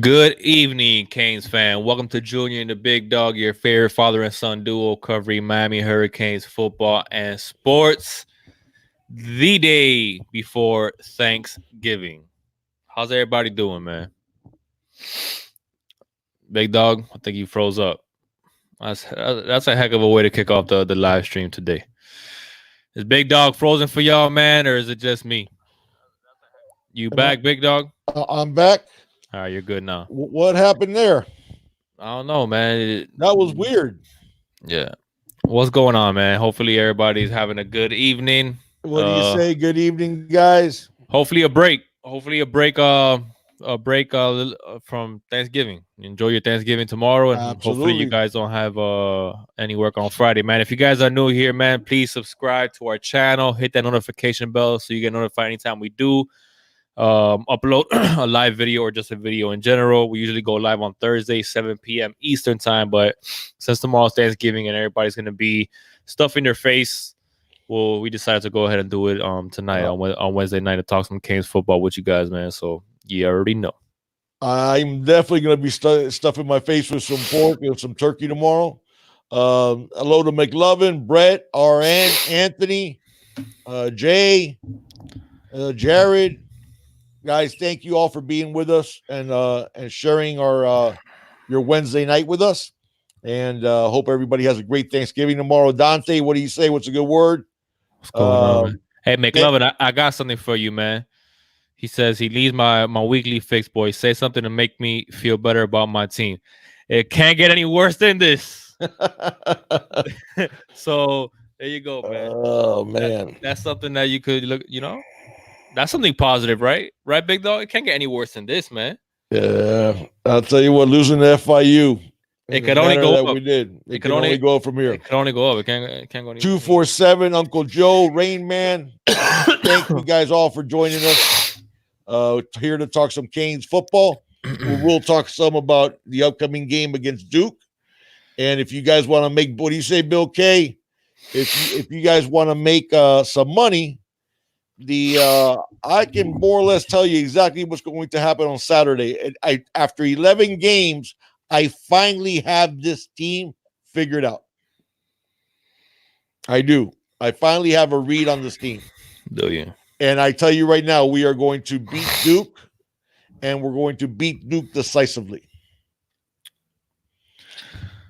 Good evening, Canes fan. Welcome to Junior and the Big Dog, your favorite father and son duo covering Miami Hurricanes football and sports the day before Thanksgiving. How's everybody doing, man? Big Dog, I think you froze up. That's a heck of a way to kick off the live stream today. Is Big Dog frozen for y'all, man, or is it just me? You back, Big Dog? I'm back. All right, you're good now. What happened there? I don't know, man. That was weird. Yeah. What's going on, man? Hopefully everybody's having a good evening. What do you say? Good evening, guys. Hopefully a break. Hopefully a break from Thanksgiving. Enjoy your Thanksgiving tomorrow, and hopefully you Absolutely. guys don't have any work on Friday, man. If you guys are new here, man, please subscribe to our channel, hit that notification bell so you get notified anytime we do upload a live video or just a video in general. We usually go live on Thursday, 7 p.m. Eastern time, but since tomorrow's Thanksgiving and everybody's gonna be stuffing their face, well, we decided to go ahead and do it tonight on Wednesday night to talk some Canes football with you guys, man. So you already know. I'm definitely going to be stuffing my face with some pork and some turkey tomorrow. Hello to McLovin, Brett, RN, Anthony, Jay, Jared. Guys, thank you all for being with us and sharing our your Wednesday night with us. And hope everybody has a great Thanksgiving tomorrow. Dante, what do you say? What's a good word? What's going on, man? Hey, McLovin, I got something for you, man. He says he needs my weekly fix, boy. Say something to make me feel better about my team. It can't get any worse than this. So there you go, man. Oh man, that's something that you could look. That's something positive, right? Right, Big Dog. It can't get any worse than this, man. Yeah, I'll tell you what. Losing to FIU, it could only go up. We did. It can only go up from here. It can only go up. It can't go. 247, Uncle Joe, Rain Man. Thank you guys all for joining us. Here to talk some Canes football. We'll talk some about the upcoming game against Duke. And if you guys want to make, what do you say, Bill K? If you guys want to make some money, I can more or less tell you exactly what's going to happen on Saturday. After 11 games, I finally have this team figured out. I do. I finally have a read on this team. Do you? And I tell you right now, we are going to beat Duke, and we're going to beat Duke decisively.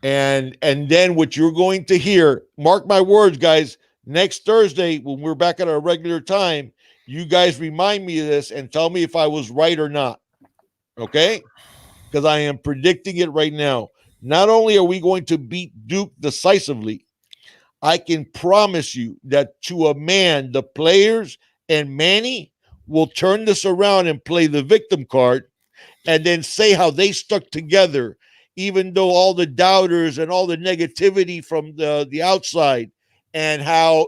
And then what you're going to hear, mark my words, guys, next Thursday when we're back at our regular time, you guys remind me of this and tell me if I was right or not. Okay? Because I am predicting it right now. Not only are we going to beat Duke decisively, I can promise you that to a man, the players and Manny will turn this around and play the victim card and then say how they stuck together, even though all the doubters and all the negativity from the outside, and how,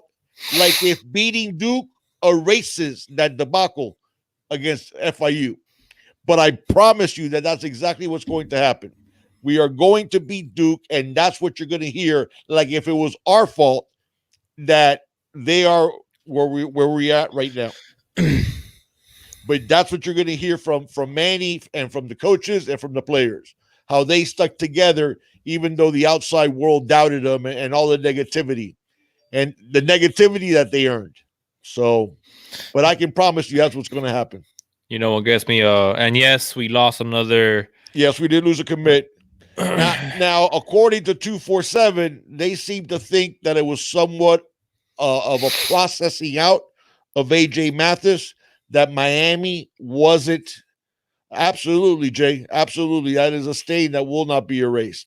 like, if beating Duke erases that debacle against FIU. But I promise you that that's exactly what's going to happen. We are going to beat Duke, and that's what you're going to hear. Like if it was our fault that they are where we at right now. But that's what you're going to hear from Manny and from the coaches and from the players, how they stuck together even though the outside world doubted them and all the negativity and the negativity that they earned. So, but I can promise you that's what's going to happen. You know what gets me? And yes, we lost another. Yes, we did lose a commit. Now, according to 247, they seem to think that it was somewhat of a processing out of AJ Mathis, that Miami wasn't. Absolutely, Jay. Absolutely. That is a stain that will not be erased.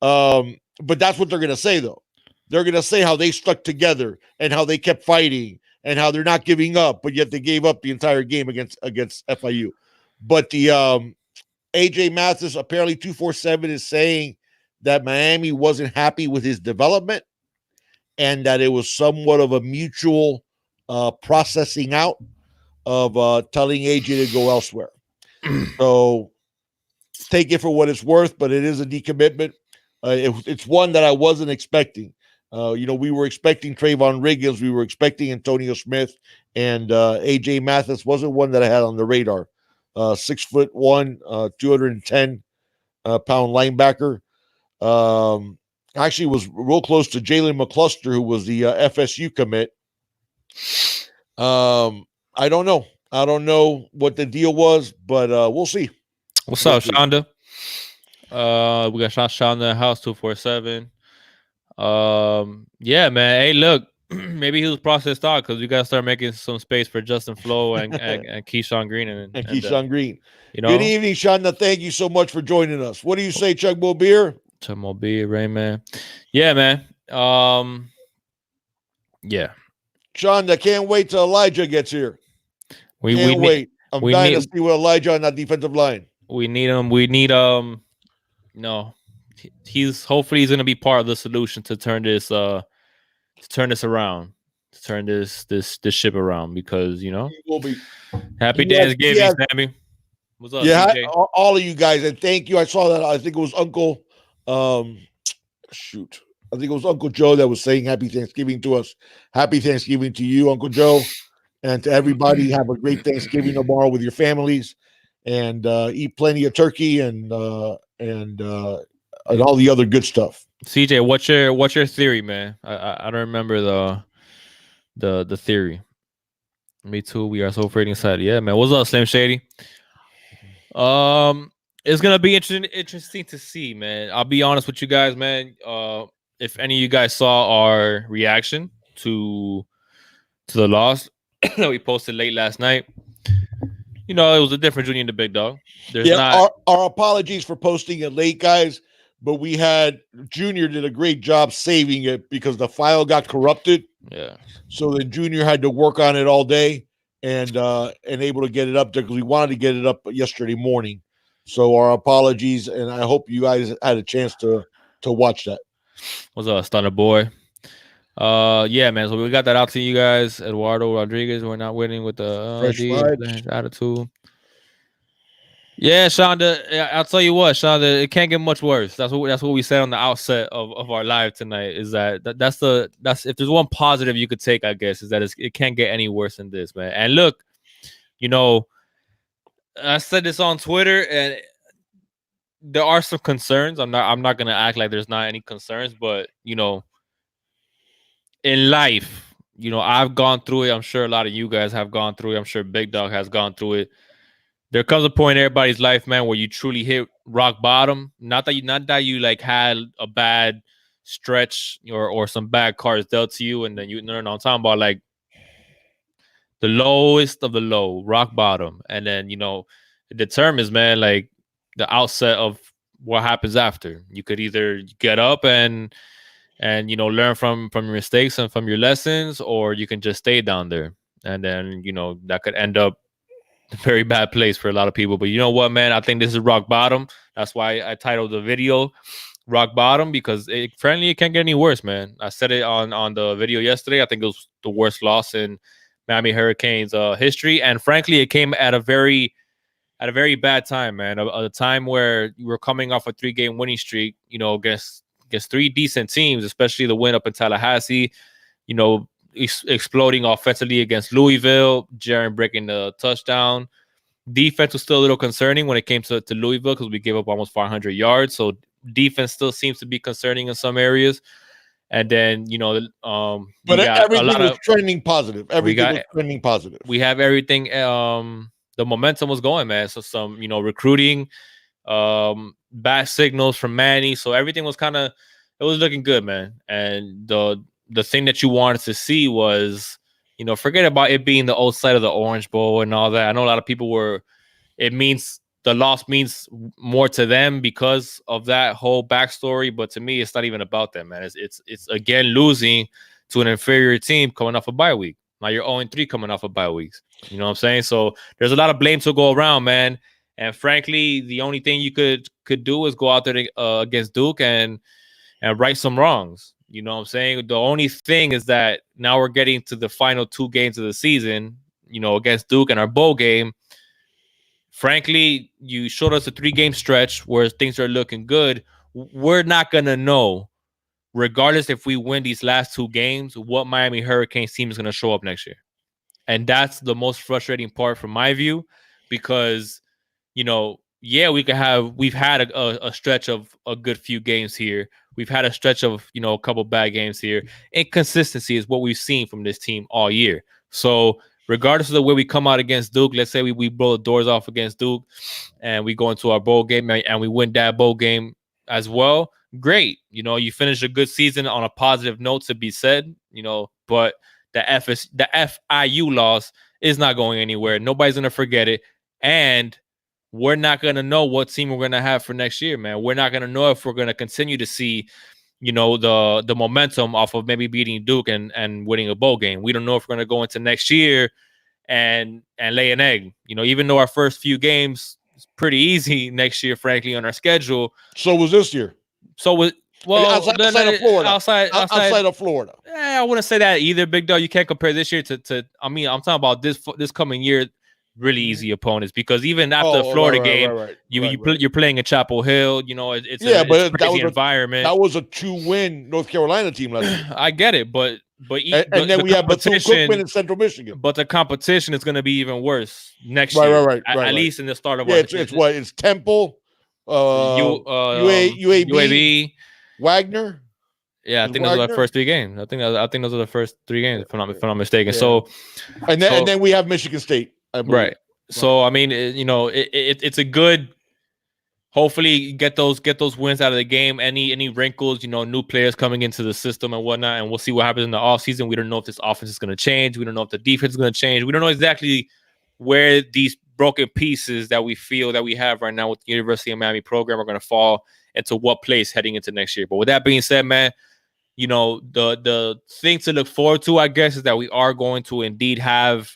But that's what they're going to say, though. They're going to say how they stuck together and how they kept fighting and how they're not giving up, but yet they gave up the entire game against FIU. But the AJ Mathis, apparently 247 is saying that Miami wasn't happy with his development and that it was somewhat of a mutual processing out of telling AJ to go elsewhere. So take it for what it's worth, but it is a decommitment. It's one that I wasn't expecting. We were expecting Trayvon Riggins. We were expecting Antonio Smith, and AJ Mathis wasn't one that I had on the radar 6'1", 210 pound linebacker. Um, Actually was real close to Jalen McCluster, who was the FSU commit. I don't know. I don't know what the deal was, but we'll see. What's We'll up, see. Shonda? We got Shonda in the house 247. Yeah, man. Hey, look, maybe he was processed out because we gotta start making some space for Justin Flo and Keyshawn Green And and them. Keyshawn Green. You Good know, evening, Shonda. Thank you so much for joining us. What do you say, Chuck Bull Beer? to be Rain Man. Yeah, man. Yeah, Shonda, can't wait till Elijah gets here. we Can't need wait. I'm we dying to need see what Elijah on that defensive line. we need him. We need no. He's hopefully he's gonna be part of the solution to turn this around, to turn this ship around because He will be. Happy He Thanksgiving, has, Sammy. What's up, yeah, CJ? all of you guys, and thank you. I saw that. I think it was Uncle. Um, shoot, I think it was Uncle Joe that was saying Happy Thanksgiving to us. Happy Thanksgiving to you, Uncle Joe, and to everybody. Have a great Thanksgiving tomorrow with your families, and eat plenty of turkey and all the other good stuff. CJ, what's your theory, man? I don't remember the theory. Me too. We are so afraid inside. Yeah, man. What's up, Slim Shady? It's gonna be interesting to see, man. I'll be honest with you guys, man. If any of you guys saw our reaction to the loss that we posted late last night, you know, it was a different Junior and the Big Dog. There's Yeah, not. our apologies for posting it late, guys. But we had Junior did a great job saving it because the file got corrupted. Yeah. So then Junior had to work on it all day and able to get it up there because we wanted to get it up yesterday morning. So our apologies, and I hope you guys had a chance to watch that. What's up, Stunner Boy? Yeah, man. So we got that out to you guys. Eduardo Rodriguez, we're not winning with the Fresh vibes. attitude. Yeah, Shonda. I'll tell you what, Shonda. It can't get much worse. That's what we said on the outset of our live tonight. Is that's if there's one positive you could take, I guess, is that it can't get any worse than this, man. And look, you know, I said this on Twitter, and there are some concerns. I'm not gonna act like there's not any concerns, but you know, in life, you know, I've gone through it. I'm sure a lot of you guys have gone through it. I'm sure Big Dog has gone through it. There comes a point in everybody's life, man, where you truly hit rock bottom. Not that you like had a bad stretch or some bad cards dealt to you, and then no, I'm talking about like the lowest of the low, rock bottom, and then it determines, man, like the outset of what happens after. You could either get up and learn from your mistakes and from your lessons, or you can just stay down there, and then that could end up a very bad place for a lot of people. But you know what, man, I think this is rock bottom. That's why I titled the video rock bottom, because frankly, it can't get any worse, man. I said it on the video yesterday. I think it was the worst loss in Miami Hurricanes history, and frankly, it came at a very bad time, man. A time where you were coming off a 3-game winning streak, against three decent teams, especially the win up in Tallahassee, exploding offensively against Louisville, Jaren breaking the touchdown. Defense was still a little concerning when it came to Louisville because we gave up almost 500 yards. So defense still seems to be concerning in some areas. And then, But everything was of trending positive. Everything was trending positive. We have everything. The momentum was going, man. So some, recruiting, bad signals from Manny. So everything was it was looking good, man. And the thing that you wanted to see was, forget about it being the old side of the Orange Bowl and all that. I know a lot of people the loss means more to them because of that whole backstory. But to me, it's not even about that, man. It's again losing to an inferior team coming off a bye week. Now you're 0-3 coming off of bye weeks. You know what I'm saying? So there's a lot of blame to go around, man. And frankly, the only thing you could do is go out there against Duke and right some wrongs. You know what I'm saying? The only thing is that now we're getting to the final 2 games of the season, against Duke and our bowl game. Frankly, you showed us a 3-game stretch where things are looking good. We're not going to know, regardless if we win these last 2 games, what Miami Hurricanes team is going to show up next year. And that's the most frustrating part from my view, because we've had a stretch of a good few games here. We've had a stretch of, a couple bad games here. Inconsistency is what we've seen from this team all year. So regardless of the way we come out against Duke, let's say we blow the doors off against Duke and we go into our bowl game and we win that bowl game as well. Great. You finish a good season on a positive note to be said, but the FIU loss is not going anywhere. Nobody's going to forget it. And we're not going to know what team we're going to have for next year, man. We're not going to know if we're going to continue to see, the momentum off of maybe beating Duke and winning a bowl game. We don't know if we're going to go into next year and lay an egg. Even though our first few games is pretty easy next year, frankly, on our schedule. So was this year. Outside of Florida. Outside of Florida. I wouldn't say that either, Big Dog. You can't compare this year to. I mean, I'm talking about this coming year. Really easy opponents, because even after the Florida game, you're playing in Chapel Hill. It's a crazy environment. That was a 2-win North Carolina team last year. I get it, but then we have Bethune-Cookman in Central Michigan. But the competition is going to be even worse next year. At least in the start of it's Temple, UAB, Wagner. Yeah, I think those are the first 3 games. I think those are the first 3 games, if I'm not mistaken. Yeah. So, and then we have Michigan State. Right. So I mean, it's a good. Hopefully, get those wins out of the game. Any wrinkles, new players coming into the system and whatnot, and we'll see what happens in the offseason. We don't know if this offense is going to change. We don't know if the defense is going to change. We don't know exactly where these broken pieces that we feel that we have right now with the University of Miami program are going to fall into what place heading into next year. But with that being said, man, the thing to look forward to, I guess, is that we are going to indeed have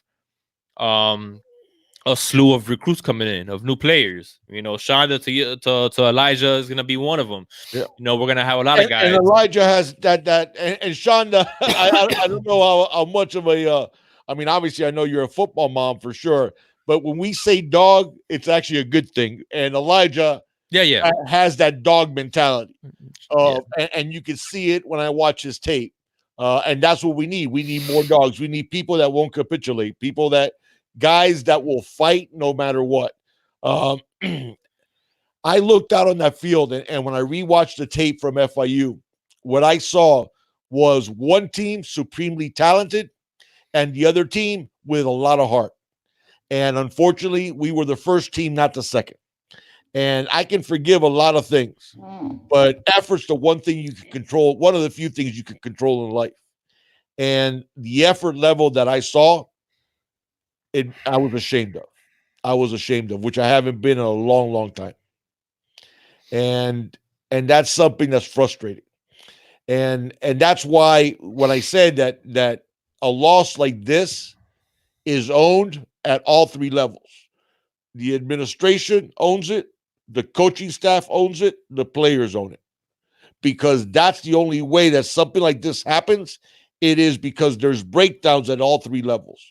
a slew of recruits coming in, of new players. Shonda to Elijah is gonna be one of them. Yeah. We're gonna have a lot of guys. And Elijah has that and Shonda. I don't know how much of a. I mean, obviously, I know you're a football mom for sure, but when we say dog, it's actually a good thing. And Elijah, has that dog mentality, and you can see it when I watch his tape. And that's what we need. We need more dogs. We need people that won't capitulate. Guys that will fight no matter what. I looked out on that field, and when I rewatched the tape from FIU, what I saw was one team supremely talented and the other team with a lot of heart. And unfortunately, we were the first team, not the second. And I can forgive a lot of things, but effort's the one thing you can control, one of the few things you can control in life. And the effort level that I saw, I was ashamed of, which I haven't been in a long, long time. And that's something that's frustrating. And that's why when I said that a loss like this is owned at all 3 levels. The administration owns it, the coaching staff owns it, the players own it. Because that's the only way that something like this happens. It is because there's breakdowns at all 3 levels.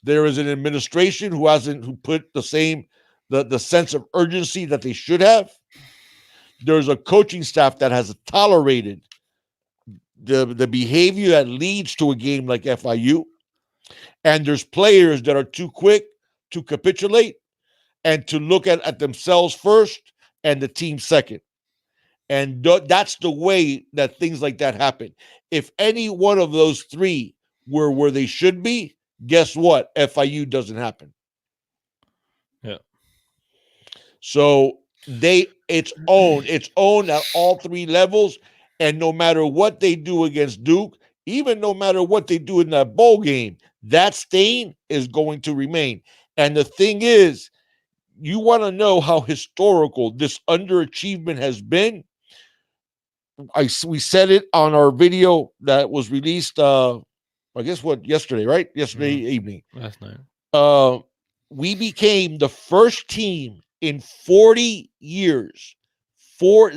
There is an administration who put the sense of urgency that they should have. There's a coaching staff that has tolerated the behavior that leads to a game like FIU. And there's players that are too quick to capitulate and to look at themselves first and the team second. And that's the way that things like that happen. If any one of those 3 were where they should be, guess what? FIU doesn't happen. Yeah. So it's owned at all 3 levels. And no matter what they do against Duke, even no matter what they do in that bowl game, that stain is going to remain. And the thing is, you want to know how historical this underachievement has been. We said it on our video that was released I guess yesterday, right? Yesterday evening. Last night. We became the first team in 40 years, 40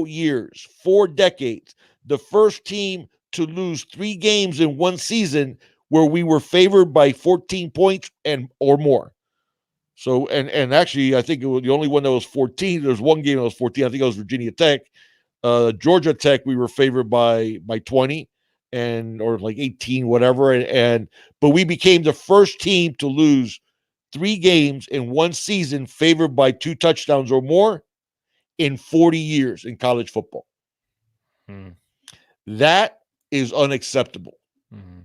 years, 4 decades, the first team to lose 3 games in one season where we were favored by 14 points or more. So, and actually, I think it was the only one that was 14. There was one game that was 14. I think it was Virginia Tech. Georgia Tech, we were favored by 20. Or like 18, whatever. But we became the first team to lose 3 games in one season favored by 2 touchdowns or more in 40 years in college football. Mm. That is unacceptable. Mm.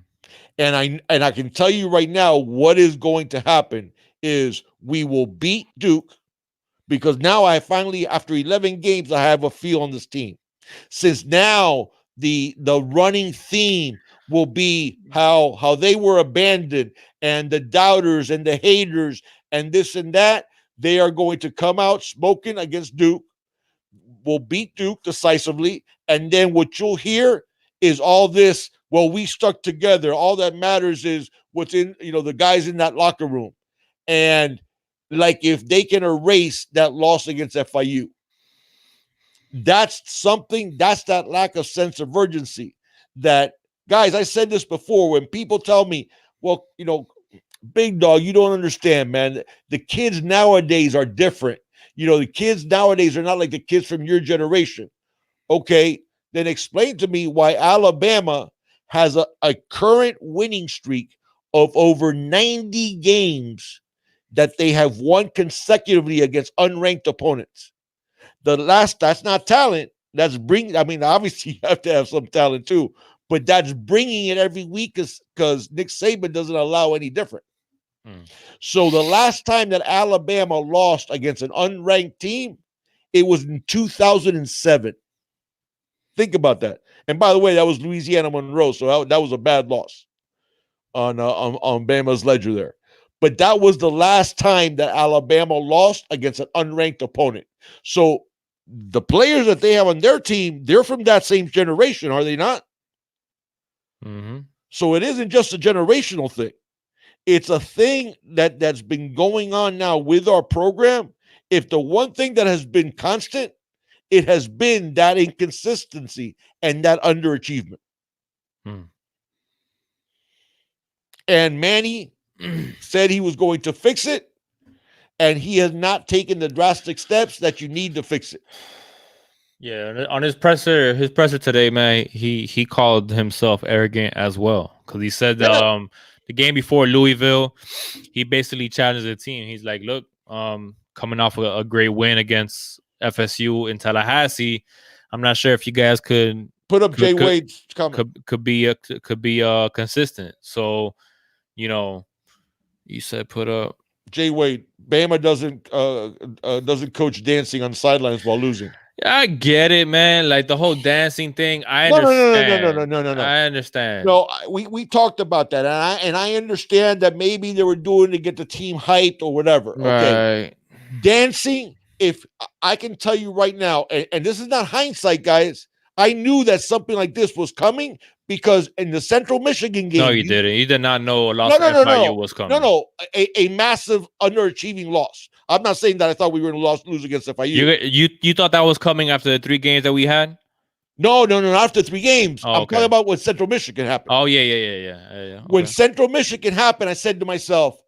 And I can tell you right now what is going to happen is we will beat Duke, because now I finally, after 11 games, I have a feel on this team. Since now the running theme will be how they were abandoned, and the doubters and the haters and this and that, they are going to come out smoking against Duke. Will beat Duke decisively, and then what you'll hear is all this, well, we stuck together. All that matters is what's in, the guys in that locker room. And like, if they can erase that loss against FIU, that's that lack of sense of urgency. That, guys, I said this before, when people tell me, well, big dog, you don't understand, man. The kids nowadays are different. The kids nowadays are not like the kids from your generation. Okay, then explain to me why Alabama has a current winning streak of over 90 games that they have won consecutively against unranked opponents. That's not talent. That's obviously you have to have some talent too, but that's bringing it every week because Nick Saban doesn't allow any different. So the last time that Alabama lost against an unranked team, it was in 2007. Think about that. And by the way, that was Louisiana Monroe, so that was a bad loss on Bama's ledger there. But that was the last time that Alabama lost against an unranked opponent. So the players that they have on their team, they're from that same generation, are they not? Mm-hmm. So it isn't just a generational thing. It's a thing that's been going on now with our program. If the one thing that has been constant, it has been that inconsistency and that underachievement. And Manny said he was going to fix it, and he has not taken the drastic steps that you need to fix it. Yeah, on his presser today, man, he called himself arrogant as well, because he said the game before Louisville, he basically challenged the team. He's like, look, coming off a great win against FSU in Tallahassee, I'm not sure if you guys could put up Jay Wade's comment. Could be consistent. So, you said put up Jay Wade. Bama doesn't coach dancing on the sidelines while losing. I get it, man. Like the whole dancing thing. I understand. No. I understand. No, we talked about that, and I understand that maybe they were doing to get the team hyped or whatever. Okay, right. Dancing. If I can tell you right now, and this is not hindsight, guys, I knew that something like this was coming, because in the Central Michigan game, no, you didn't. You did not know a loss to FIU was coming. No, a massive underachieving loss. I'm not saying that I thought we were going to lose against FIU. You thought that was coming after the 3 games that we had? No, not after 3 games. Oh, I'm talking about when Central Michigan happened. Oh, yeah. Okay. When Central Michigan happened, I said to myself,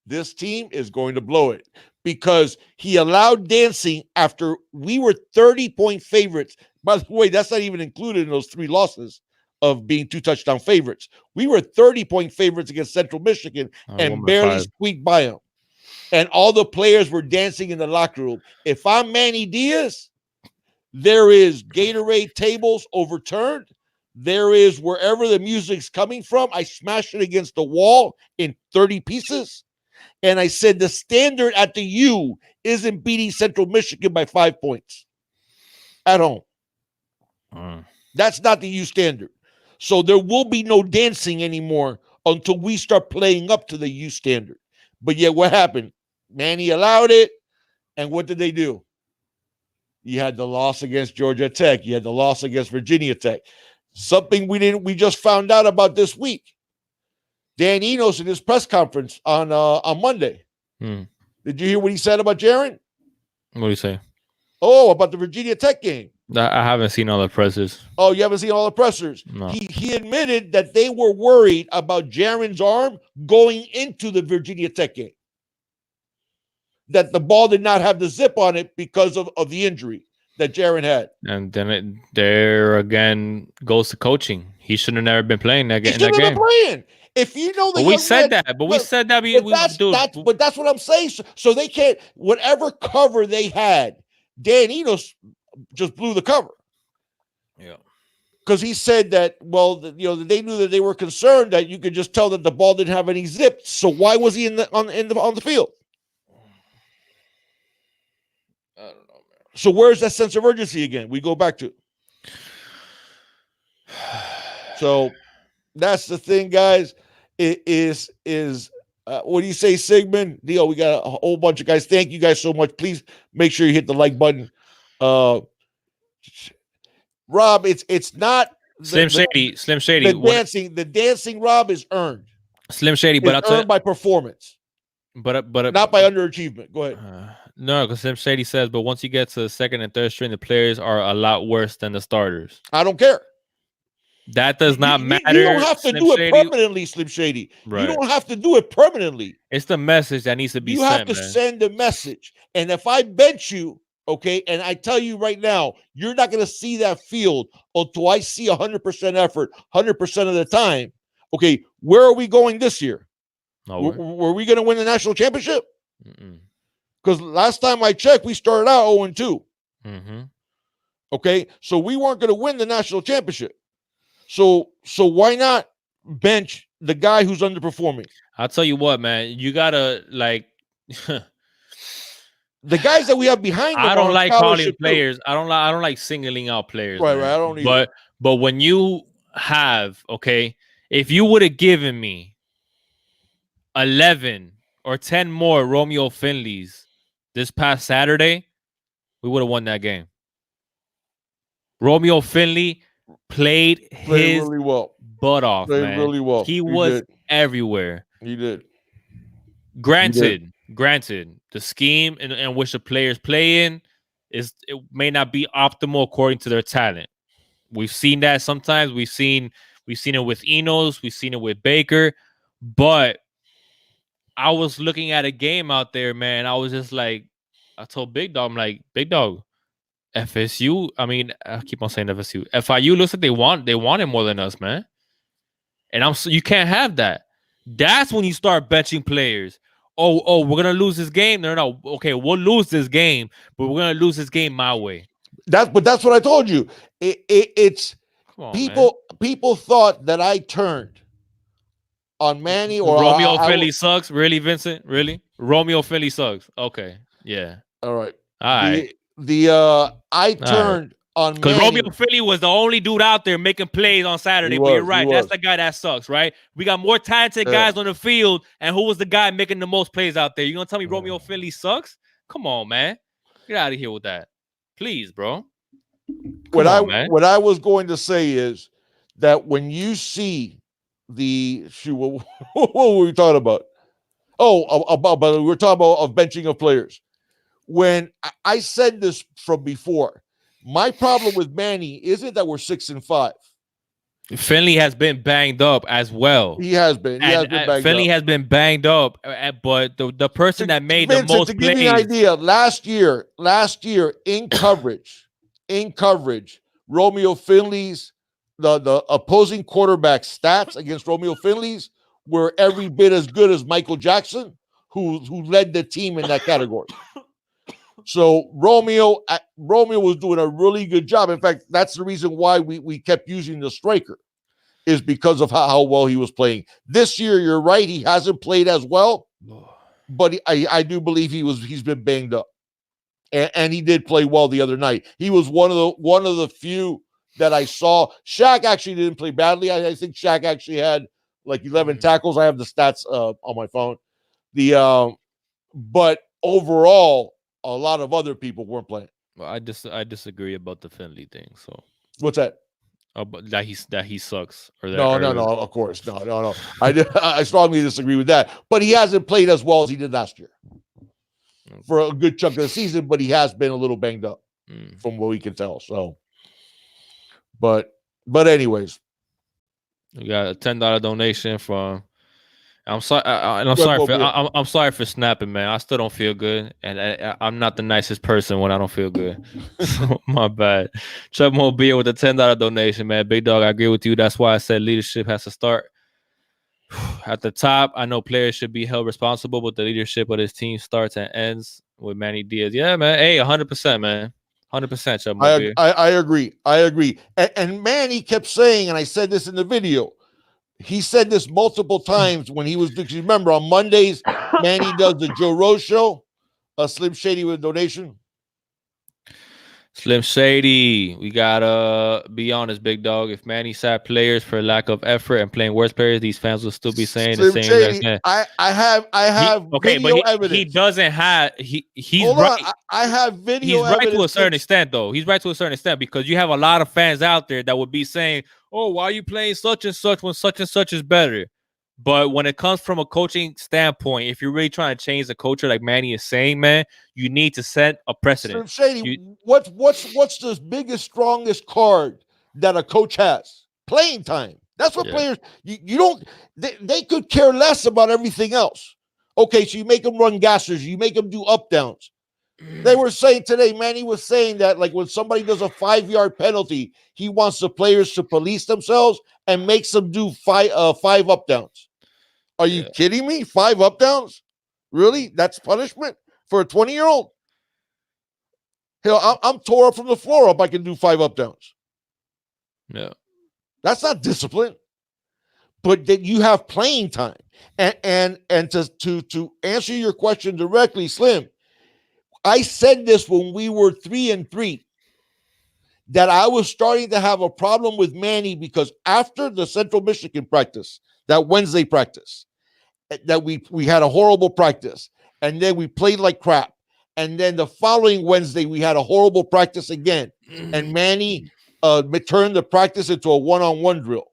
this team is going to blow it, because he allowed dancing after we were 30-point favorites. By the way, that's not even included in those 3 losses of being 2 touchdown favorites. We were 30-point favorites against Central Michigan and barely squeaked by them. And all the players were dancing in the locker room. If I'm Manny Diaz, there is Gatorade tables overturned. There is, wherever the music's coming from, I smashed it against the wall in 30 pieces. And I said, the standard at the U isn't beating Central Michigan by 5 points at home. That's not the U standard. So there will be no dancing anymore until we start playing up to the U standard. But yet what happened? Manny allowed it. And what did they do? You had the loss against Georgia Tech. You had the loss against Virginia Tech. Something we just found out about this week. Dan Enos in his press conference on Monday. Did you hear what he said about Jaron? What do you say? Oh, about the Virginia Tech game. I haven't seen all the pressers. Oh, you haven't seen all the pressers? No. He admitted that they were worried about Jaron's arm going into the Virginia Tech game. That the ball did not have the zip on it because of the injury that Jaron had. And then there again goes to coaching. He should have never been playing that game. He shouldn't have been playing. If you know the But we young said man, that. But we said that. but We that's dude. that's what I'm saying. So they can't, whatever cover they had, Dan Enos just blew the cover. Yeah. Because he said that, well, they knew that they were concerned that you could just tell that the ball didn't have any zip. So why was he on the field? I don't know, man. So where's that sense of urgency again? We go back to. So that's the thing, guys. It is what do you say, Sigmund? Dio, we got a whole bunch of guys. Thank you guys so much. Please make sure you hit the like button. Rob, it's not Slim Shady. The dancing, Rob, is earned. Slim Shady, but it's earned by performance. But not by underachievement. Go ahead. No, because Slim Shady says, but once you get to the second and third string, the players are a lot worse than the starters. I don't care. That does not matter. You don't have to do it permanently, Slim Shady. Right. You don't have to do it permanently. It's the message that needs to be sent. You have to send a message. And if I bench you, okay, and I tell you right now, you're not going to see that field until I see 100% effort, 100% of the time. Okay, where are we going this year? Were we going to win the national championship? Because last time I checked, we started out 0-2. Okay, so we weren't going to win the national championship. So why not bench the guy who's underperforming? I'll tell you what, man. You gotta like the guys that we have behind them. I don't like calling players. Too. I don't like singling out players. Right. I don't either. But when you have, okay, if you would have given me 11 or 10 more Romeo Finleys this past Saturday, we would have won that game. Romeo Finley played his really well. Butt off, man. Really well. He was everywhere. He did. Granted, the scheme in which the players play in it may not be optimal according to their talent. We've seen that sometimes. We've seen it with Enos. We've seen it with Baker. But I was looking at a game out there, man. I was just like, I told Big Dog, I'm like, Big Dog, FSU. I mean, I keep on saying FSU. FIU looks like they want it more than us, man. And you can't have that. That's when you start benching players. Oh, we're gonna lose this game. No. Okay, we'll lose this game, but we're gonna lose this game my way. That's what I told you. It's people thought that I turned on Manny or Romeo Finley sucks. Really, Vincent? Really? Romeo Finley sucks. Okay, yeah. All right. I turned on because Romeo Finley was the only dude out there making plays on Saturday. But you're right, that's the guy that sucks, right? We got more talented guys on the field, and who was the guy making the most plays out there? You gonna tell me Romeo Finley sucks? Come on, man, get out of here with that, please, bro. What I was going to say is that when you see what were we talking about? But we were talking about of benching of players. When I said this from before, my problem with Manny isn't that we're 6-5. Finley has been banged up as well. He has been. Finley has been banged up, but the person that made the most to give you an idea, last year in coverage, Romeo Finley's the opposing quarterback stats against Romeo Finley's were every bit as good as Michael Jackson, who led the team in that category. So Romeo was doing a really good job. In fact, that's the reason why we kept using the striker, is because of how well he was playing. This year, you're right, he hasn't played as well, but I do believe he's been banged up, and he did play well the other night. He was one of the few that I saw. Shaq actually didn't play badly. I think Shaq actually had like 11 tackles. I have the stats on my phone. But overall, a lot of other people weren't playing. Well, I disagree about the Finley thing. So what's that? But that he sucks. Or that, no. Of course, no. I strongly disagree with that. But he hasn't played as well as he did last year for a good chunk of the season. But he has been a little banged up, from what we can tell. So, but anyways, we got a $10 donation from. I'm sorry. I'm sorry for snapping, man. I still don't feel good, and I'm not the nicest person when I don't feel good. So my bad. Chuck Mobile with a $10 donation, man. Big Dog, I agree with you. That's why I said leadership has to start At the top, I know players should be held responsible, but the leadership of this team starts and ends with Manny Diaz. Yeah, man. Hey, 100%, man. 100%, Chubb Mobile. I agree. I agree. And Manny kept saying, and I said this in the video, he said this multiple times when he was, because remember on Mondays, Manny does the Joe Rose show, a Slim Shady with a donation. Slim Shady, we gotta be honest, big dog. If Manny sat players for lack of effort and playing worse players, these fans will still be saying the Slim same exact Shady, thing. I have Okay, but video he evidence. doesn't have he's Hold right. on, I have video He's right to a evidence. certain extent, though. He's right to a certain extent because you have a lot of fans out there that would be saying, "Oh, why are you playing such and such is better?" But when it comes from a coaching standpoint, if you're really trying to change the culture, like Manny is saying, man, you need to set a precedent. Slim Shady, You, what's the biggest, strongest card that a coach has? Playing time. That's what yeah. players, you don't, they could care less about everything else. Okay, so you make them run gassers, you make them do up downs. They were saying today, Manny was saying that like when somebody does a 5-yard penalty, he wants the players to police themselves and makes them do five up downs. Are you kidding me? 5 up downs? Really? That's punishment for a 20-year-old? Hell, I'm tore up from the floor up. I can do 5 up downs. Yeah. That's not discipline. But that you have playing time. And to answer your question directly, Slim, I said this when we were 3-3, that I was starting to have a problem with Manny because after the Central Michigan practice, that Wednesday practice, that we had a horrible practice, and then we played like crap. And then the following Wednesday, we had a horrible practice again. And Manny turned the practice into a one-on-one drill.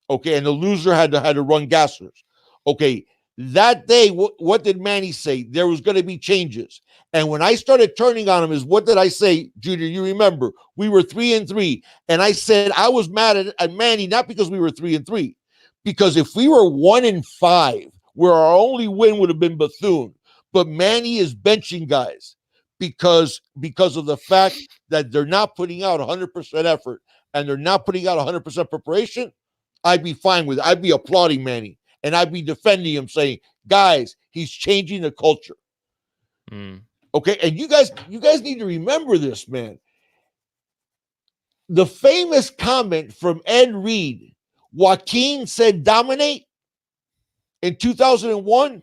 Okay, and the loser had to run gassers. Okay, that day, what did Manny say? There was going to be changes. And when I started turning on him, is what did I say, Junior? You remember, we were 3-3. And I said I was mad at Manny, not because we were 3-3, because if we were 1-5, where our only win would have been Bethune, but Manny is benching guys because of the fact that they're not putting out 100% effort and they're not putting out 100% preparation, I'd be fine with it. I'd be applauding Manny and I'd be defending him, saying, guys, he's changing the culture. Okay, and you guys need to remember this, man. The famous comment from Ed Reed, Joaquin said dominate in 2001.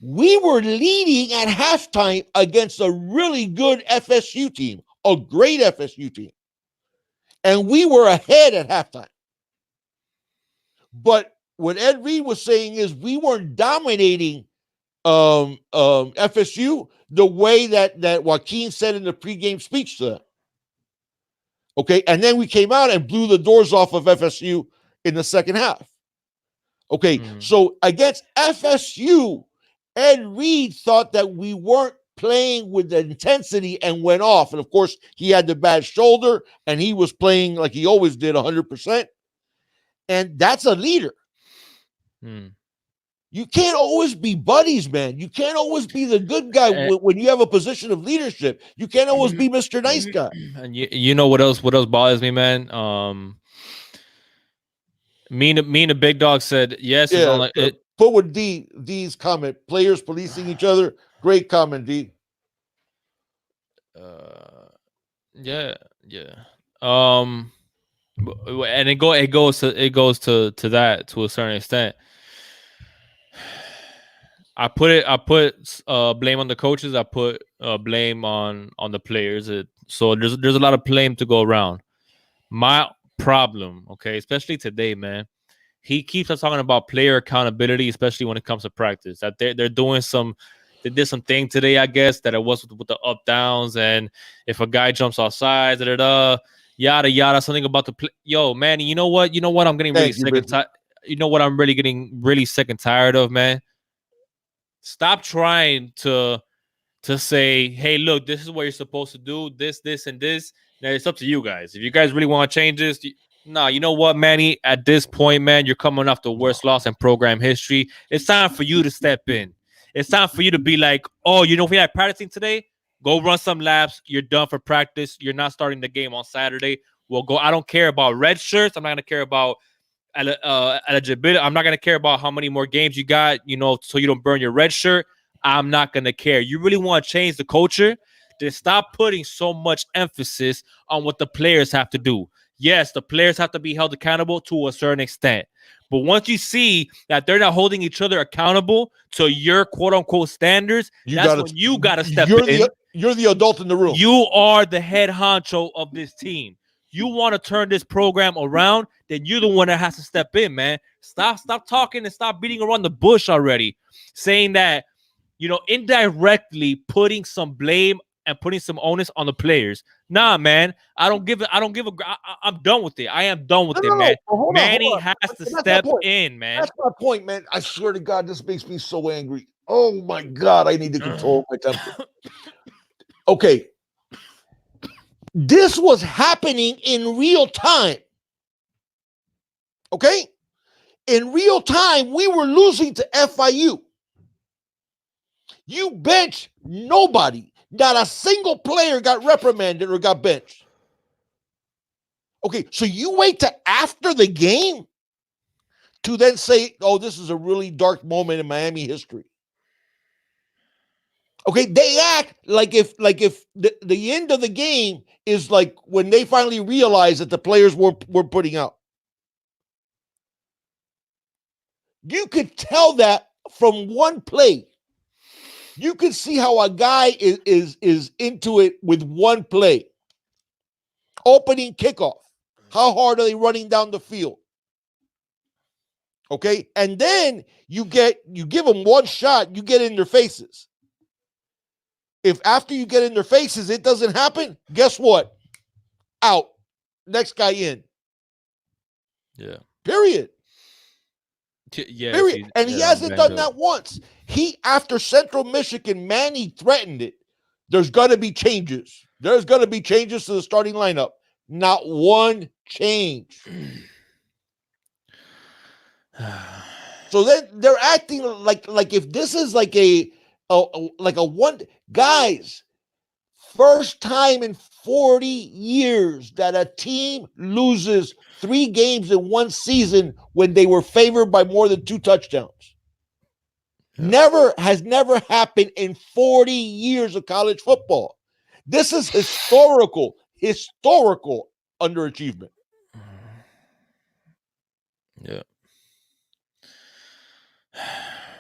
We were leading at halftime against a really good FSU team, a great FSU team. And we were ahead at halftime. But what Ed Reed was saying is we weren't dominating FSU the way that Joaquin said in the pregame speech to them. Okay, and then we came out and blew the doors off of FSU in the second half. Okay, so against FSU, Ed Reed thought that we weren't playing with the intensity and went off. And of course, he had the bad shoulder and he was playing like he always did, 100%. And that's a leader. You can't always be buddies, man. You can't always be the good guy when you have a position of leadership. You can't always be Mr. Nice Guy. And you know what else bothers me, man? Me and the big dog said yes. Yeah, put with D's comment. Players policing each other. Great comment, D. Yeah. And it goes to that to a certain extent. I put blame on the coaches. I put blame on the players. So there's a lot of blame to go around. My problem, okay, especially today, man. He keeps on talking about player accountability, especially when it comes to practice. That they're doing they did some thing today, I guess, that it was with the up downs, and if a guy jumps outside, yada yada, something about the play. Yo, man, you know what? I'm getting really sick and tired. You know what? I'm really getting really sick and tired of, man. Stop trying to say, hey, look, this is what you're supposed to do. This, and this. Now it's up to you guys. If you guys really want to change this, you know what, Manny? At this point, man, you're coming off the worst loss in program history. It's time for you to step in. It's time for you to be like, oh, you know, if you're not practicing today, go run some laps. You're done for practice. You're not starting the game on Saturday. We'll go. I don't care about red shirts. I'm not going to care about eligibility. I'm not gonna care about how many more games you got, so you don't burn your red shirt. I'm not gonna care. You really want to change the culture? Then stop putting so much emphasis on what the players have to do. Yes, the players have to be held accountable to a certain extent. But once you see that they're not holding each other accountable to your quote unquote standards, You that's got when to. you gotta step You're in. the adult in the room. You are the head honcho of this team. You want to turn this program around, then you're the one that has to step in, man. Stop talking and stop beating around the bush already. Saying that, indirectly putting some blame and putting some onus on the players. Nah, man. I'm done with it. I am done No, with it, no, no. man. Hold on, hold Manny on. has to That's my step point. in, man. That's my point, man. I swear to God, this makes me so angry. Oh my God, I need to control my temper. Okay. This was happening in real time. Okay? In real time, we were losing to FIU. You bench nobody. Not a single player got reprimanded or got benched. Okay, so you wait to after the game to then say, oh, this is a really dark moment in Miami history. Okay, they act like if the end of the game is like when they finally realize that the players were putting out. You could tell that from one play. You can see how a guy is into it with one play. Opening kickoff. How hard are they running down the field? Okay, and then you give them one shot, you get in their faces. If after you get in their faces it doesn't happen, guess what? Out. Next guy in. Yeah. Period. Yeah. Period. And he hasn't done that once. After Central Michigan, Manny threatened it. There's going to be changes. There's going to be changes to the starting lineup. Not one change. So then they're acting like if this is like a one guys, first time in 40 years that a team loses 3 games in one season when they were favored by more than 2 touchdowns. Yeah. Never happened in 40 years of college football. This is historical underachievement. Yeah.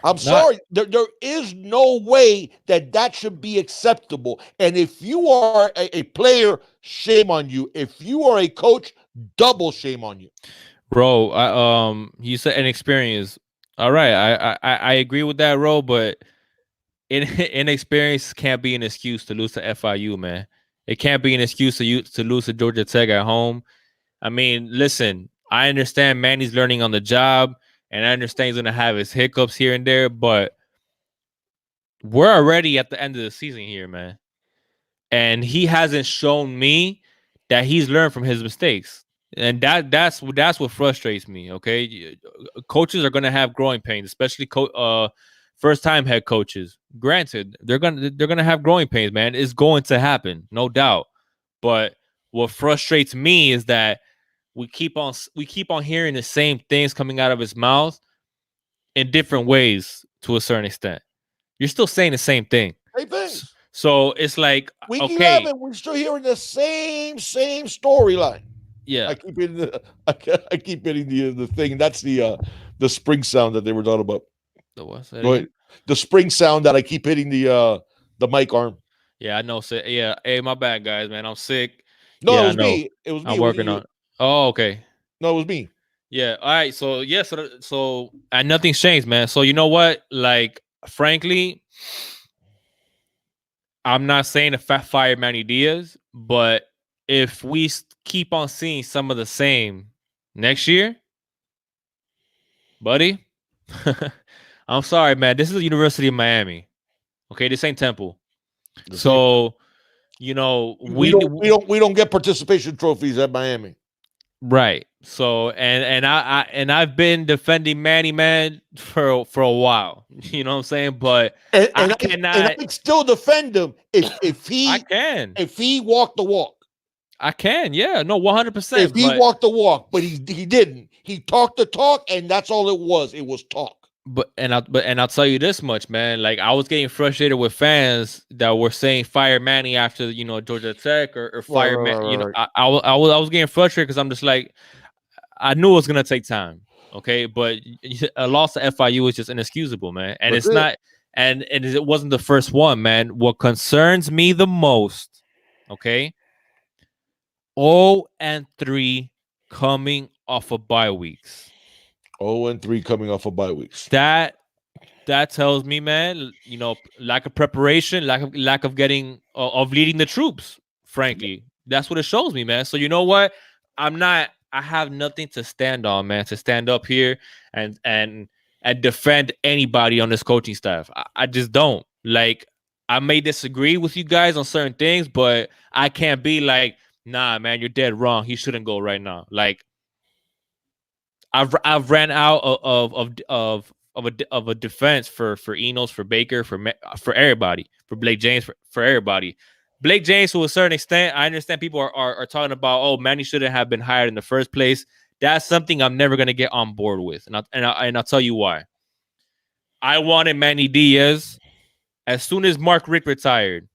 I'm sorry. There is no way that should be acceptable. And if you are a player, shame on you. If you are a coach, double shame on you. Bro, you said inexperience. All right, I agree with that, Ro, but inexperience can't be an excuse to lose to FIU, man. It can't be an excuse to lose to Georgia Tech at home. I mean, listen, I understand Manny's learning on the job, and I understand he's gonna have his hiccups here and there, but we're already at the end of the season here, man. And he hasn't shown me that he's learned from his mistakes. And that's what frustrates me. Okay, coaches are gonna have growing pains, especially first time head coaches. Granted, they're gonna have growing pains, man. It's going to happen, no doubt. But what frustrates me is that we keep on hearing the same things coming out of his mouth in different ways to a certain extent. You're still saying the same thing. Same things. So it's like, week okay, 11, we're still hearing the same storyline. Yeah, I keep hitting the thing. That's the spring sound that they were talking about. The what? The spring sound that I keep hitting the mic arm. Yeah, I know. Yeah, hey, my bad, guys, man. I'm sick. No, yeah, it was me. It was me. I'm working on. Oh, okay. No, it was me. Yeah. All right. So yeah. So and nothing's changed, man. So you know what? Like, frankly, I'm not saying to fire Manny Diaz, but if we keep on seeing some of the same next year, buddy, I'm sorry, man. This is the University of Miami. Okay, this ain't Temple. So, we don't get participation trophies at Miami. Right. So and I've been defending Manny, man, for a while. You know what I'm saying? But I cannot. And I can still defend him if he I can. If he walked the walk. I can, yeah, no, If 100%. he But walked the walk, but he didn't. He talked the talk, and that's all it was. It was talk. I'll tell you this much, man. Like I was getting frustrated with fans that were saying fire Manny after Georgia Tech or Right, fire right, Man. right, right, right. I was getting frustrated because I'm just like I knew it was gonna take time. Okay, but a loss to FIU is just inexcusable, man. And That's it's it. not, and it wasn't the first one, man. What concerns me the most, okay, 0-3 coming off of bye weeks. 0-3 coming off of bye weeks. That tells me, man, lack of preparation, lack of getting of leading the troops. Frankly, that's what it shows me, man. So you know what? I have nothing to stand on, man. To stand up here and defend anybody on this coaching staff. I just don't. Like, I may disagree with you guys on certain things, but I can't be like, nah, man, you're dead wrong. He shouldn't go right now. Like, I've ran out of a defense for Enos, for Baker, for everybody, for Blake James, for everybody. Blake James, to a certain extent, I understand people are talking about, oh, Manny shouldn't have been hired in the first place. That's something I'm never gonna get on board with, and I'll tell you why. I wanted Manny Diaz as soon as Mark Rick retired.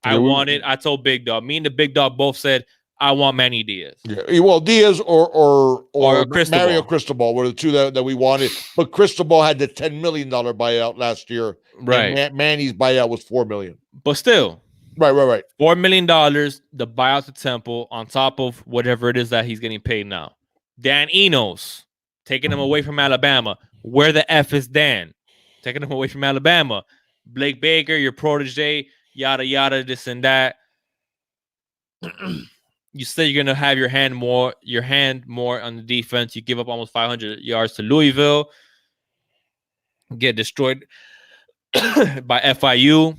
I told Big Dog. Me and the Big Dog both said I want Manny Diaz. Yeah, well, Diaz or Mario Cristobal. Cristobal were the two that we wanted. But Cristobal had the $10 million buyout last year, Right. and Manny's buyout was $4 million. But still, Right. $4 million, the buyout to Temple on top of whatever it is that he's getting paid now. Dan Enos, taking him away from Alabama. Where the F is Dan? Taking him away from Alabama. Blake Baker, your protege, yada, yada, this and that. You say you're going to have your hand more on the defense. You give up almost 500 yards to Louisville. Get destroyed by FIU.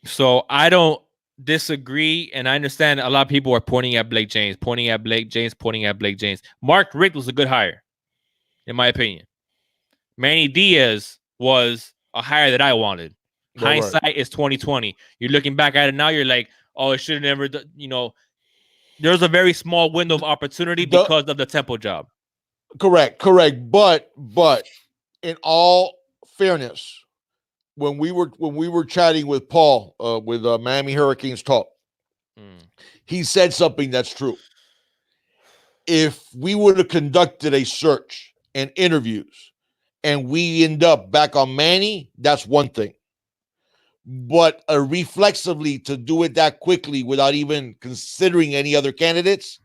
So I don't disagree, and I understand a lot of people are pointing at Blake James. Mark Richt was a good hire, in my opinion. Manny Diaz was a hire that I wanted. Hindsight is 2020. You're looking back at it now, you're like, oh, it should have never, there's a very small window of opportunity because of the Temple job. Correct. But in all fairness, when we were chatting with Paul with Miami Hurricanes Talk, he said something that's true. If we would have conducted a search and interviews and we end up back on Manny, that's one thing. But reflexively to do it that quickly without even considering any other candidates,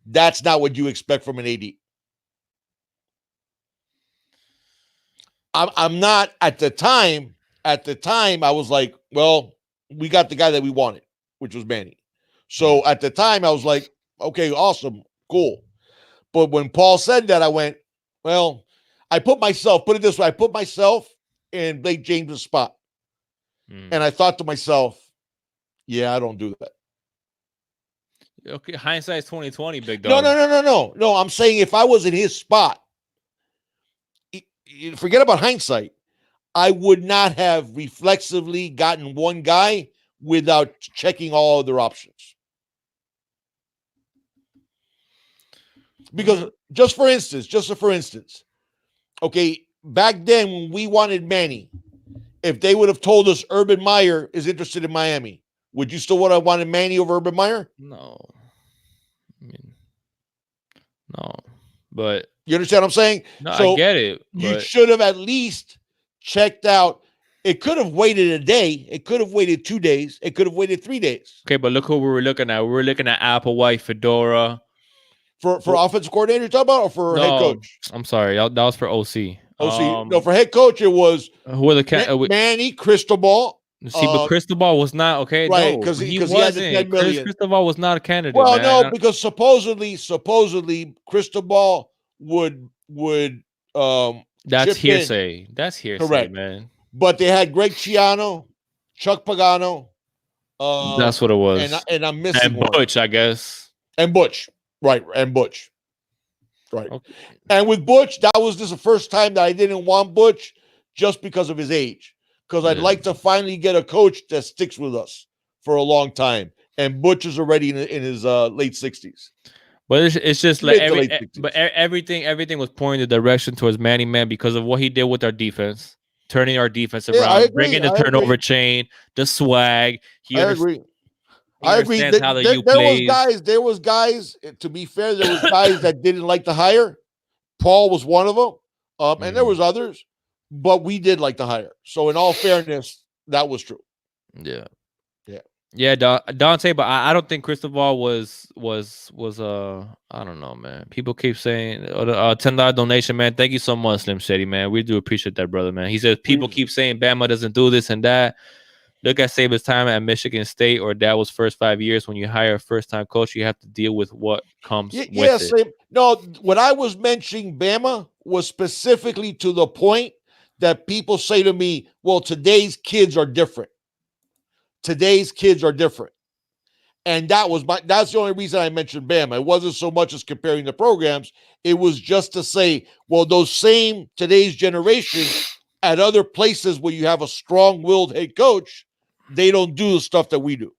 that's not what you expect from an AD. I'm not at the time. At the time, I was like, well, we got the guy that we wanted, which was Manny. So at the time, I was like, okay, awesome, cool. But when Paul said that, I went, well, put it this way, I put myself in Blake James' spot. And I thought to myself, yeah, I don't do that. Okay, hindsight is 2020, big dog. No. I'm saying if I was in his spot, forget about hindsight. I would not have reflexively gotten one guy without checking all other options. Because just for instance, okay, back then when we wanted Manny, if they would have told us Urban Meyer is interested in Miami, would you still would have wanted Manny over Urban Meyer? No. I mean, no. But you understand what I'm saying? No, so I get it. You should have at least checked out. It could have waited a day. It could have waited 2 days. It could have waited 3 days. Okay, but look who we were looking at. We were looking at Applewhite, Fedora. For offensive coordinator, you're talking about, or for head coach? I'm sorry. That was for OC. No, for head coach, it was who are the Manny, Cristobal. See, but Cristobal was not okay, right? Because he had the $10 million. Cristobal was not a candidate. Well, man. No, because supposedly Cristobal would that's hearsay. That's hearsay, correct, man. But they had Greg Schiano, Chuck Pagano. That's what it was. And I'm missing Butch, I guess. And Butch, right? And Butch. Right. Okay. And with Butch, that was just the first time that I didn't want Butch just because of his age. Because I'd like to finally get a coach that sticks with us for a long time. and Butch is already in his late 60s, But it's just like mid to late 60s. everything was pointing the direction towards Manny Man because of what he did with our defense, turning our defense Yeah, I around, agree. bringing the I turnover agree. chain, the swag. He I understands. agree. He I agree. understands how the U There was plays. guys. There was guys. To be fair, there was guys that didn't like to hire. Paul was one of them, and there Mhm. was others, but we did like to hire. So, in all fairness, that was true. Yeah. Yeah. Yeah, Dante, but I don't think Cristobal was I don't know, man. People keep saying $10 donation, man. Thank you so much, Slim Shady, man. We do appreciate that, brother, man. He says people We keep saying Bama doesn't do this and that. Look at Saban's time at Michigan State or that was first 5 years. When you hire a first time coach, you have to deal with what comes with Yeah, it. same. No, what I was mentioning, Bama, was specifically to the point that people say to me, "Well, today's kids are different. Today's kids are different." And that's the only reason I mentioned Bama. It wasn't so much as comparing the programs. It was just to say, well, those same today's generation at other places where you have a strong-willed head coach, they don't do the stuff that we do.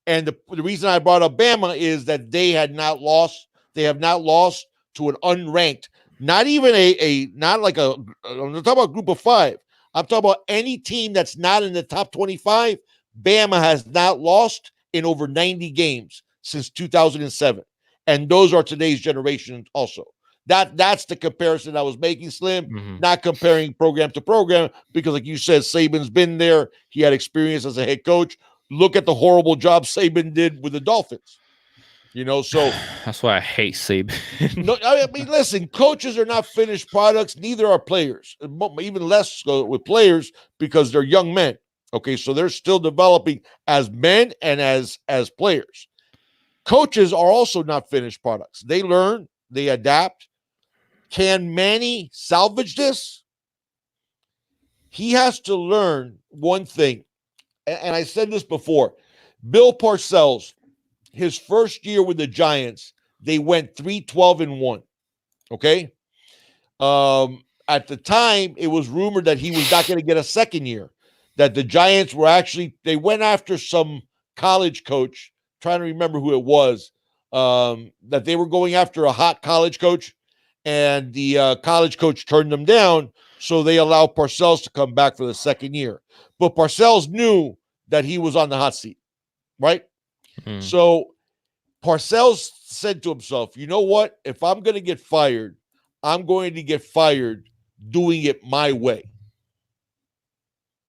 And the reason I brought up Bama is that they had not lost. They have not lost to an unranked, not even not like a. I'm talking about group of five. I'm talking about any team that's not in the top 25. Bama has not lost in over 90 games since 2007, and those are today's generation also. That's the comparison I was making, Slim. Mhm. Not comparing program to program because, like you said, Saban's been there. He had experience as a head coach. Look at the horrible job Saban did with the Dolphins. So That's why I hate Saban. no, I mean, listen, coaches are not finished products, neither are players, even less so with players because they're young men. Okay, so they're still developing as men and as players. Coaches are also not finished products. They learn, they adapt. Can Manny salvage this? He has to learn one thing, and I said this before. Bill Parcells, his first year with the Giants, they went 3-12-1. Okay. At the time, it was rumored that he was not going to get a second year, that the Giants were actually, they went after some college coach, trying to remember who it was, that they were going after a hot college coach, and the college coach turned them down. So they allowed Parcells to come back for the second year. But Parcells knew that he was on the hot seat, right? Mm. So Parcells said to himself, you know what? If I'm going to get fired, I'm going to get fired doing it my way.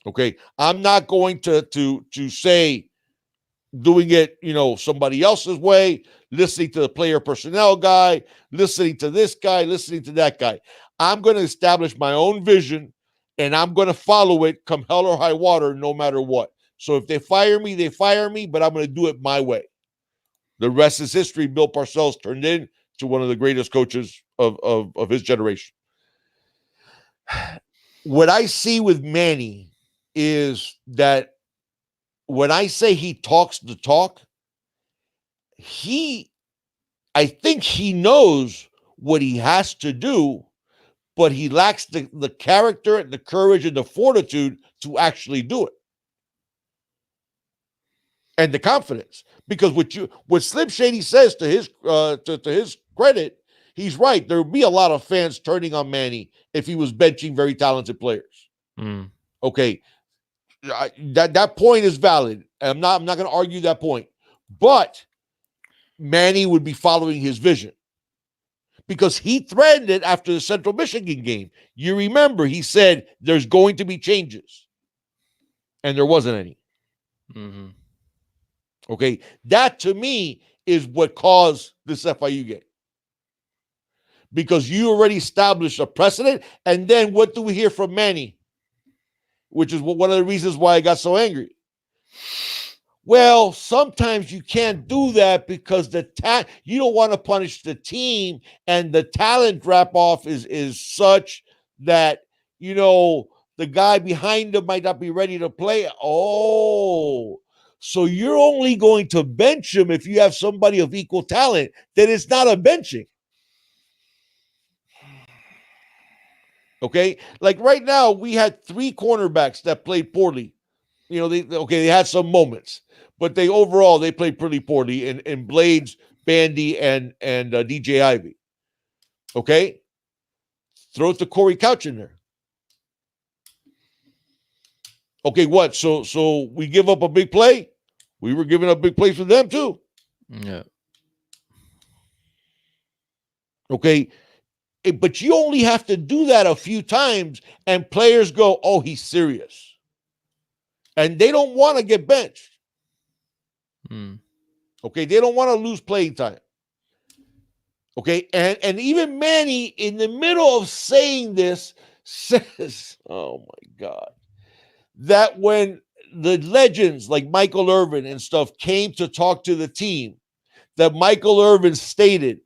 Okay. I'm not going to say doing it, somebody else's way, listening to the player personnel guy, listening to this guy, listening to that guy. I'm going to establish my own vision and I'm going to follow it come hell or high water, no matter what. So if they fire me, but I'm going to do it my way. The rest is history. Bill Parcells turned into one of the greatest coaches of his generation. What I see with Manny is that when I say he talks the talk, he I think he knows what he has to do, but he lacks the character, the courage, and the fortitude to actually do it. And the confidence. Because what Slim Shady says to his to his credit, he's right. There would be a lot of fans turning on Manny if he was benching very talented players. Mm. Okay, that point is valid. I'm not going to argue that point, but Manny would be following his vision because he threatened it after the Central Michigan game. You remember he said there's going to be changes, and there wasn't any. Mm-hmm. Okay, that to me is what caused this FIU game because you already established a precedent, and then what do we hear from Manny? Which is one of the reasons why I got so angry. Well, sometimes you can't do that because you don't want to punish the team, and the talent drop off is such that the guy behind him might not be ready to play. Oh, so you're only going to bench him if you have somebody of equal talent. Then it's not a benching. Okay, like right now we had three cornerbacks that played poorly They had some moments, but overall they played pretty poorly. In Blades, Bandy, and DJ Ivy. Okay, throw it to Corey Couch in there. Okay, what? So we give up a big play. We were giving up big plays for them too. Yeah. Okay, but you only have to do that a few times, and players go, "Oh, he's serious," and they don't want to get benched. Okay, they don't want to lose playing time. Okay, and even Manny, in the middle of saying this, says, "Oh my God," that when the legends like Michael Irvin and stuff came to talk to the team, that Michael Irvin stated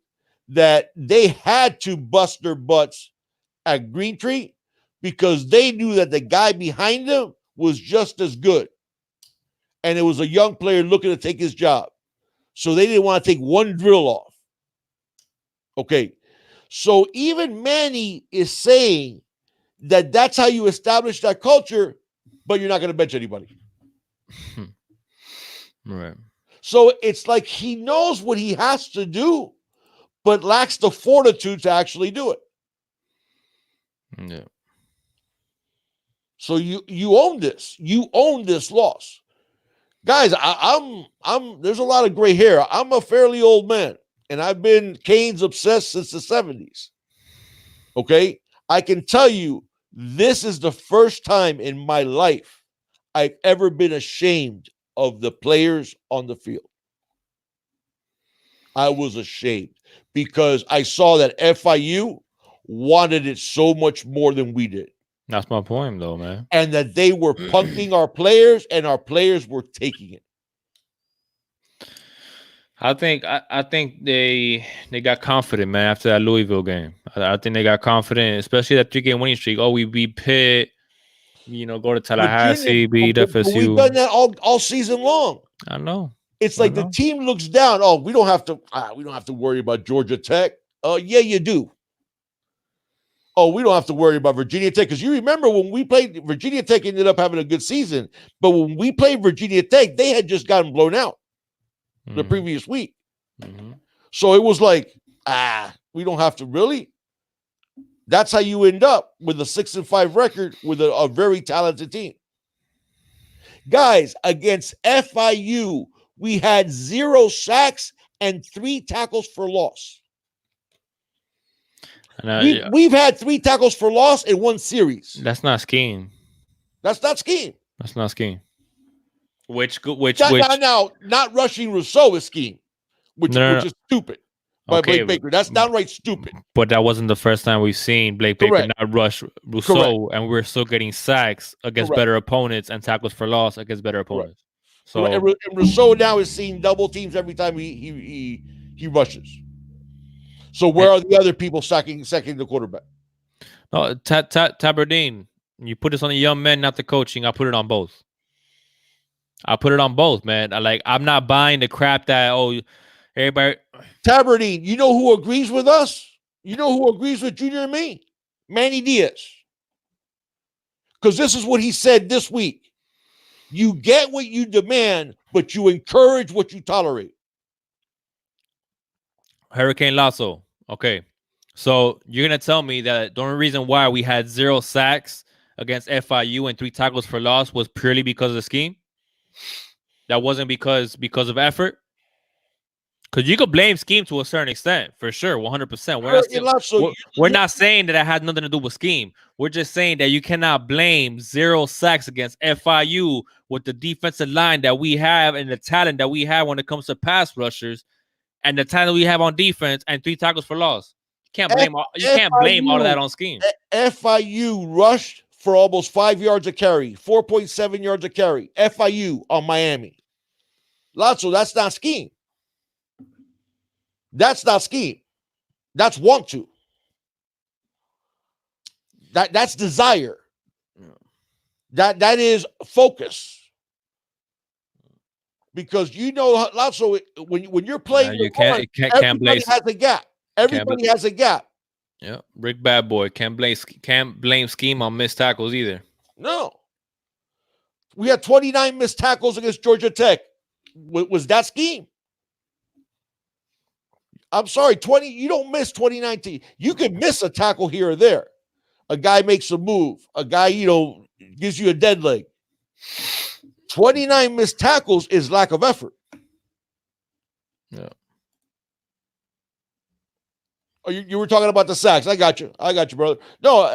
that they had to bust their butts at Greentree because they knew that the guy behind them was just as good. And it was a young player looking to take his job. So they didn't want to take one drill off. Okay. So even Manny is saying that that's how you establish that culture, but you're not going to bench anybody. Right. So it's like he knows what he has to do, but lacks the fortitude to actually do it. Yeah. So you own this. You own this loss. Guys, I'm there's a lot of gray hair. I'm a fairly old man, and I've been Canes obsessed since the 70s. Okay? I can tell you this is the first time in my life I've ever been ashamed of the players on the field. I was ashamed because I saw that FIU wanted it so much more than we did. That's my point, though, man. And that they were punking our players, and our players were taking it. I think they got confident, man, after that Louisville game. I think they got confident, especially that 3-game winning streak. Oh, we beat Pitt, go to Tallahassee, beat FSU. We've done that all season long. I know. It's like the team looks down. Oh, we don't have to worry about Georgia Tech. Yeah, you do. Oh, we don't have to worry about Virginia Tech, because you remember when we played Virginia Tech, ended up having a good season, but when we played Virginia Tech, they had just gotten blown out the previous week. So it was like, we don't have to really. That's how you end up with a 6-5 record with a very talented team. Guys, against FIU, we had 0 sacks and 3 tackles for loss. We've had 3 tackles for loss in one series. That's not scheme. That's not scheme. That's not scheme. Which now not rushing Rousseau is scheme, which is stupid by Blake Baker. That's downright stupid. But that wasn't the first time we've seen Blake Baker not rush Rousseau, and we're still getting sacks against better opponents and tackles for loss against better opponents. So and Rousseau now is seeing double teams every time he rushes. So where are the other people sacking the quarterback? No, Tabardine, you put this on the young men, not the coaching. I put it on both. I put it on both, man. I'm not buying the crap that everybody. Tabardine, you know who agrees with us? You know who agrees with Junior and me? Manny Diaz. Because this is what he said this week. You get what you demand, but you encourage what you tolerate. Hurricane Lasso. Okay. So you're going to tell me that the only reason why we had 0 sacks against FIU and 3 tackles for loss was purely because of the scheme? That wasn't because of effort? Because you could blame scheme to a certain extent, for sure, 100%. We're not saying that it has nothing to do with scheme. We're just saying that you cannot blame 0 sacks against FIU with the defensive line that we have and the talent that we have when it comes to pass rushers and the talent we have on defense and 3 tackles for loss. You can't blame all of that on scheme. FIU rushed for almost 5 yards a carry, 4.7 yards a carry. FIU on Miami. Lazo, that's not scheme. That's not scheme. That's want to. That's desire. That is focus. Because Lazo, when you're playing, everybody has a gap. Everybody has a gap. Yeah, Rick Bad Boy can't blame scheme on missed tackles either. No. We had 29 missed tackles against Georgia Tech. Was that scheme? I'm sorry, 20. You don't miss 29. You can miss a tackle here or there. A guy makes a move. A guy, gives you a dead leg. 29 missed tackles is lack of effort. Yeah. Oh, you were talking about the sacks. I got you, brother. No,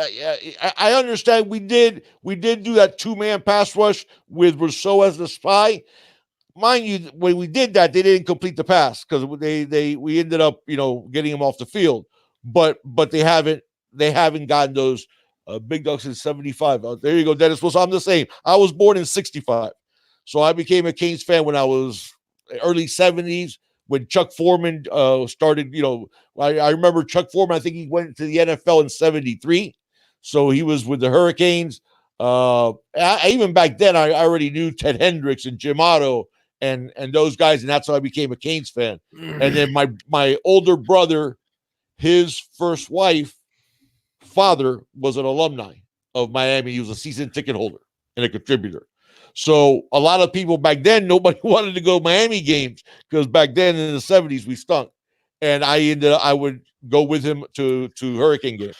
I understand. We did do that 2-man pass rush with Rousseau as the spy. Mind you, when we did that, they didn't complete the pass because we ended up getting him off the field. But they haven't gotten those big dogs in 75. There you go, Dennis. Well, so I'm the same. I was born in 65, so I became a Canes fan when I was early 70s. When Chuck Foreman started, I remember Chuck Foreman. I think he went to the NFL in 73, so he was with the Hurricanes. Even back then, I already knew Ted Hendricks and Jim Otto and those guys, and that's how I became a Canes fan. And then my older brother, his first wife, father was an alumni of Miami. He was a season ticket holder and a contributor. So a lot of people back then, nobody wanted to go Miami games because back then in the 70s we stunk. And I would go with him to Hurricane games.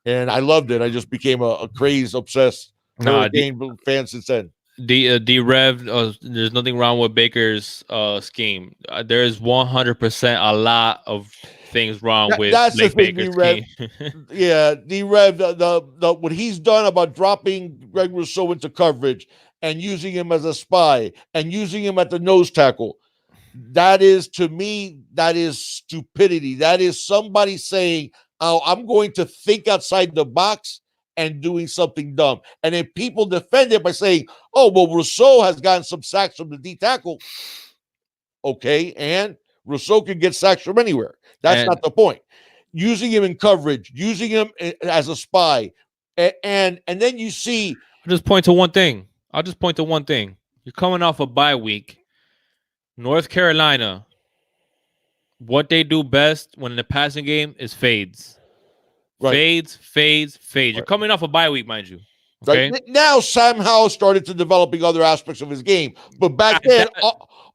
And I loved it. I just became a crazed, obsessed Hurricane fan since then. D Rev, there's nothing wrong with Baker's scheme. There is 100% a lot of things wrong with that's Blake the thing, Baker's D-Rev. scheme. Yeah, D-Rev, the what he's done about dropping Greg Rousseau into coverage and using him as a spy and using him at the nose tackle, that is, to me, that is stupidity. That is somebody saying, oh, I'm going to think outside the box and doing something dumb. And then people defend it by saying, oh, well, Rousseau has gotten some sacks from the D tackle. Okay, and Rousseau can get sacks from anywhere. That's not the point. Using him in coverage, using him as a spy, and then you see. I'll just point to one thing. You're coming off a bye week. North Carolina, what they do best when in the passing game is fades. Right. Fades. Right. You're coming off a bye week, mind you. Okay. Right. Now Sam Howell started to developing other aspects of his game, but back then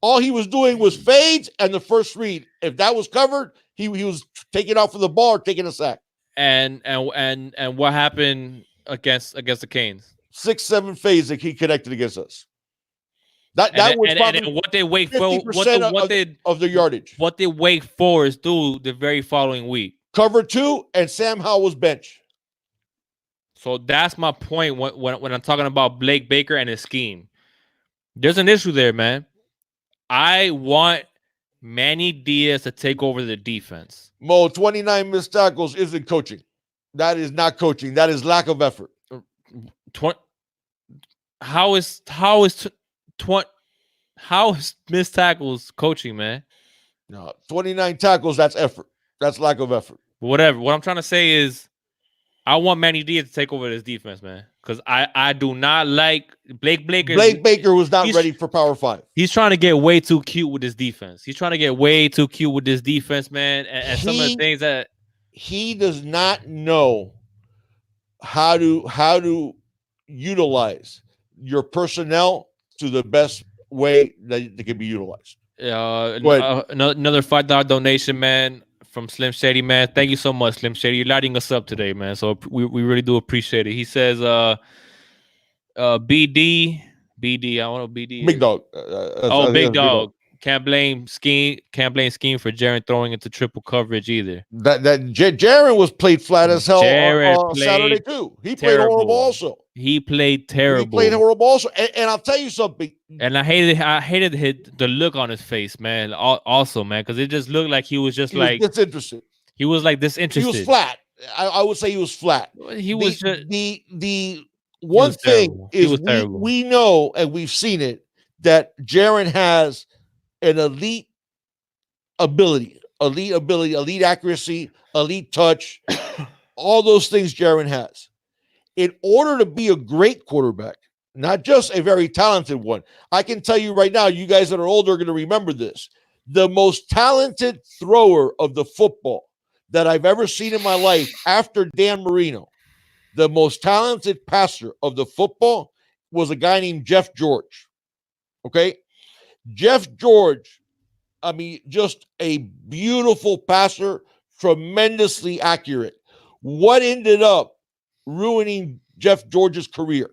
all he was doing was fades and the first read. If that was covered, he was taking off for the ball or taking a sack. And what happened against the Canes? 6-7 fades that he connected against us. That was probably what they wait for. Of the yardage. What they Wake Forest do the very following week. Cover 2, and Sam Howell was bench. So that's my point when I'm talking about Blake Baker and his scheme. There's an issue there, man. I want Manny Diaz to take over the defense. Mo, 29 missed tackles isn't coaching. That is not coaching. That is lack of effort. How is missed tackles coaching, man? No, 29 tackles, that's effort. That's lack of effort. Whatever. What I'm trying to say is I want Manny Diaz to take over this defense, man. Because I do not like Blake Baker. Blake Baker was not ready for Power 5. He's trying to get way too cute with his defense. Man. And some of the things that he does not know how to utilize your personnel to the best way that they can be utilized. Another $5 donation, man, from Slim Shady, man. Thank you so much, Slim Shady. You're lighting us up today, man. So we really do appreciate it. He says, BD, I don't know BD. Big dog. Big dog. Can't blame scheme for Jaren throwing into triple coverage either. That Jaren was played flat as hell on Saturday too. He played horrible also. He played terrible. And I'll tell you something. And I hated the look on his face, man. Also, man, because it just looked like he was disinterested. He was like disinterested. He was flat. I would say he was flat. He was the one thing is we know and we've seen it that Jaren has an elite ability, elite accuracy, elite touch, all those things Jaren has. In order to be a great quarterback, not just a very talented one, I can tell you right now, you guys that are older are going to remember this. The most talented thrower of the football that I've ever seen in my life after Dan Marino, the most talented passer of the football was a guy named Jeff George. Okay. Jeff George, I mean, just a beautiful passer, tremendously accurate. What ended up ruining Jeff George's career?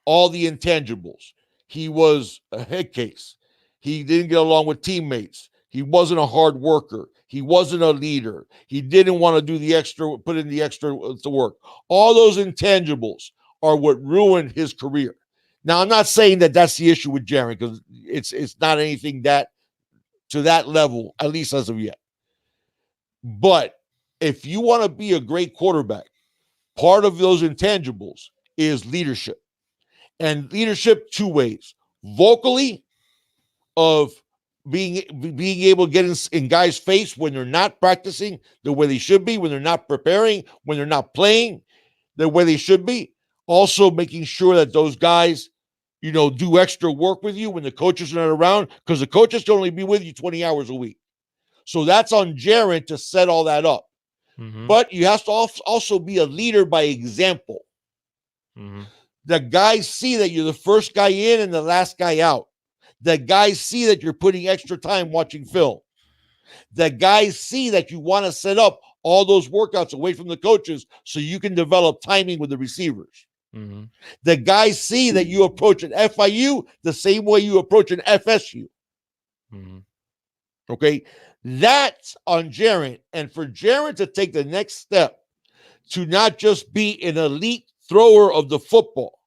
All the intangibles. He was a head case. He didn't get along with teammates. He wasn't a hard worker. He wasn't a leader. He didn't want to do the extra, put in the extra to work. All those intangibles are what ruined his career. Now, I'm not saying that that's the issue with Jaron, because it's not anything that to that level, at least as of yet. But if you want to be a great quarterback, part of those intangibles is leadership. And leadership two ways: vocally, of being able to get in guys' face when they're not practicing the way they should be, when they're not preparing, when they're not playing the way they should be. Also making sure that those guys, do extra work with you when the coaches are not around, because the coaches can only be with you 20 hours a week. So that's on Jaron to set all that up. Mm-hmm. But you have to also be a leader by example. Mm-hmm. The guys see that you're the first guy in and the last guy out. The guys see that you're putting extra time watching film. The guys see that you want to set up all those workouts away from the coaches so you can develop timing with the receivers. Mm-hmm. The guys see that you approach an FIU the same way you approach an FSU. Mm-hmm. Okay? That's on Jaron. And for Jaron to take the next step to not just be an elite thrower of the football,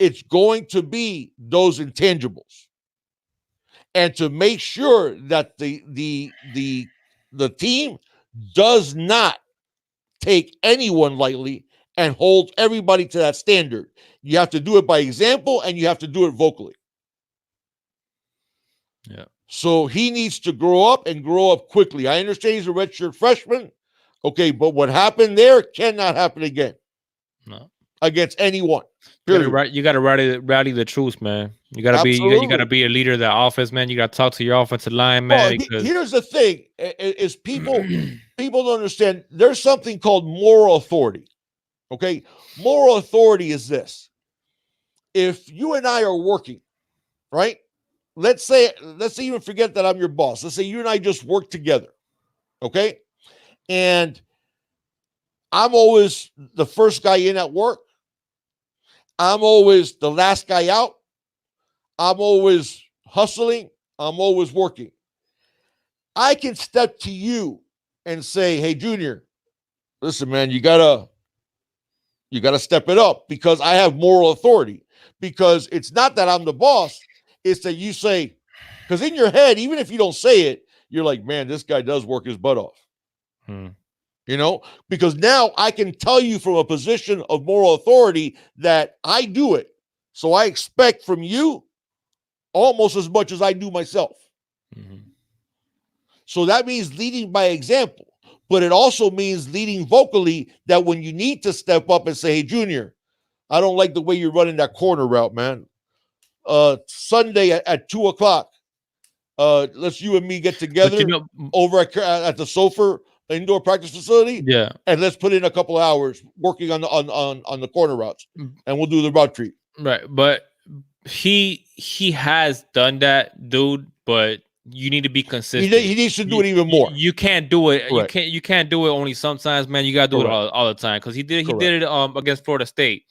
it's going to be those intangibles. And to make sure that the team does not take anyone lightly and hold everybody to that standard. You have to do it by example, and you have to do it vocally. Yeah. So he needs to grow up and grow up quickly. I understand he's a redshirt freshman. Okay, but what happened there cannot happen again. No. Against anyone. You gotta rally the troops, man. You gotta be a leader of the offense, man. You gotta talk to your offensive line, man. Well, here's the thing: is people don't understand. There's something called moral authority. Okay, moral authority is this: if you and I are working, right? Let's even forget that I'm your boss. Let's say you and I just work together, okay? And I'm always the first guy in at work. I'm always the last guy out. I'm always hustling. I'm always working. I can step to you and say, "Hey, Junior, listen, man, you gotta step it up," because I have moral authority. Because it's not that I'm the boss. It's that you say, because in your head, even if you don't say it, you're like, "Man, this guy does work his butt off." Because now I can tell you from a position of moral authority that I do it. So I expect from you almost as much as I do myself. Mm-hmm. So that means leading by example, but it also means leading vocally, that when you need to step up and say, "Hey, Junior, I don't like the way you're running that corner route, man. Sunday at 2:00, let's you and me get together over at the Sofer indoor practice facility. Yeah, and let's put in a couple of hours working on the corner routes, and we'll do the route tree." Right, but he has done that, dude. But you need to be consistent. He needs to do it even more. You can't do it. Correct. You can't do it only sometimes, man. You gotta do Correct. it all the time, because he did Correct. it against Florida State.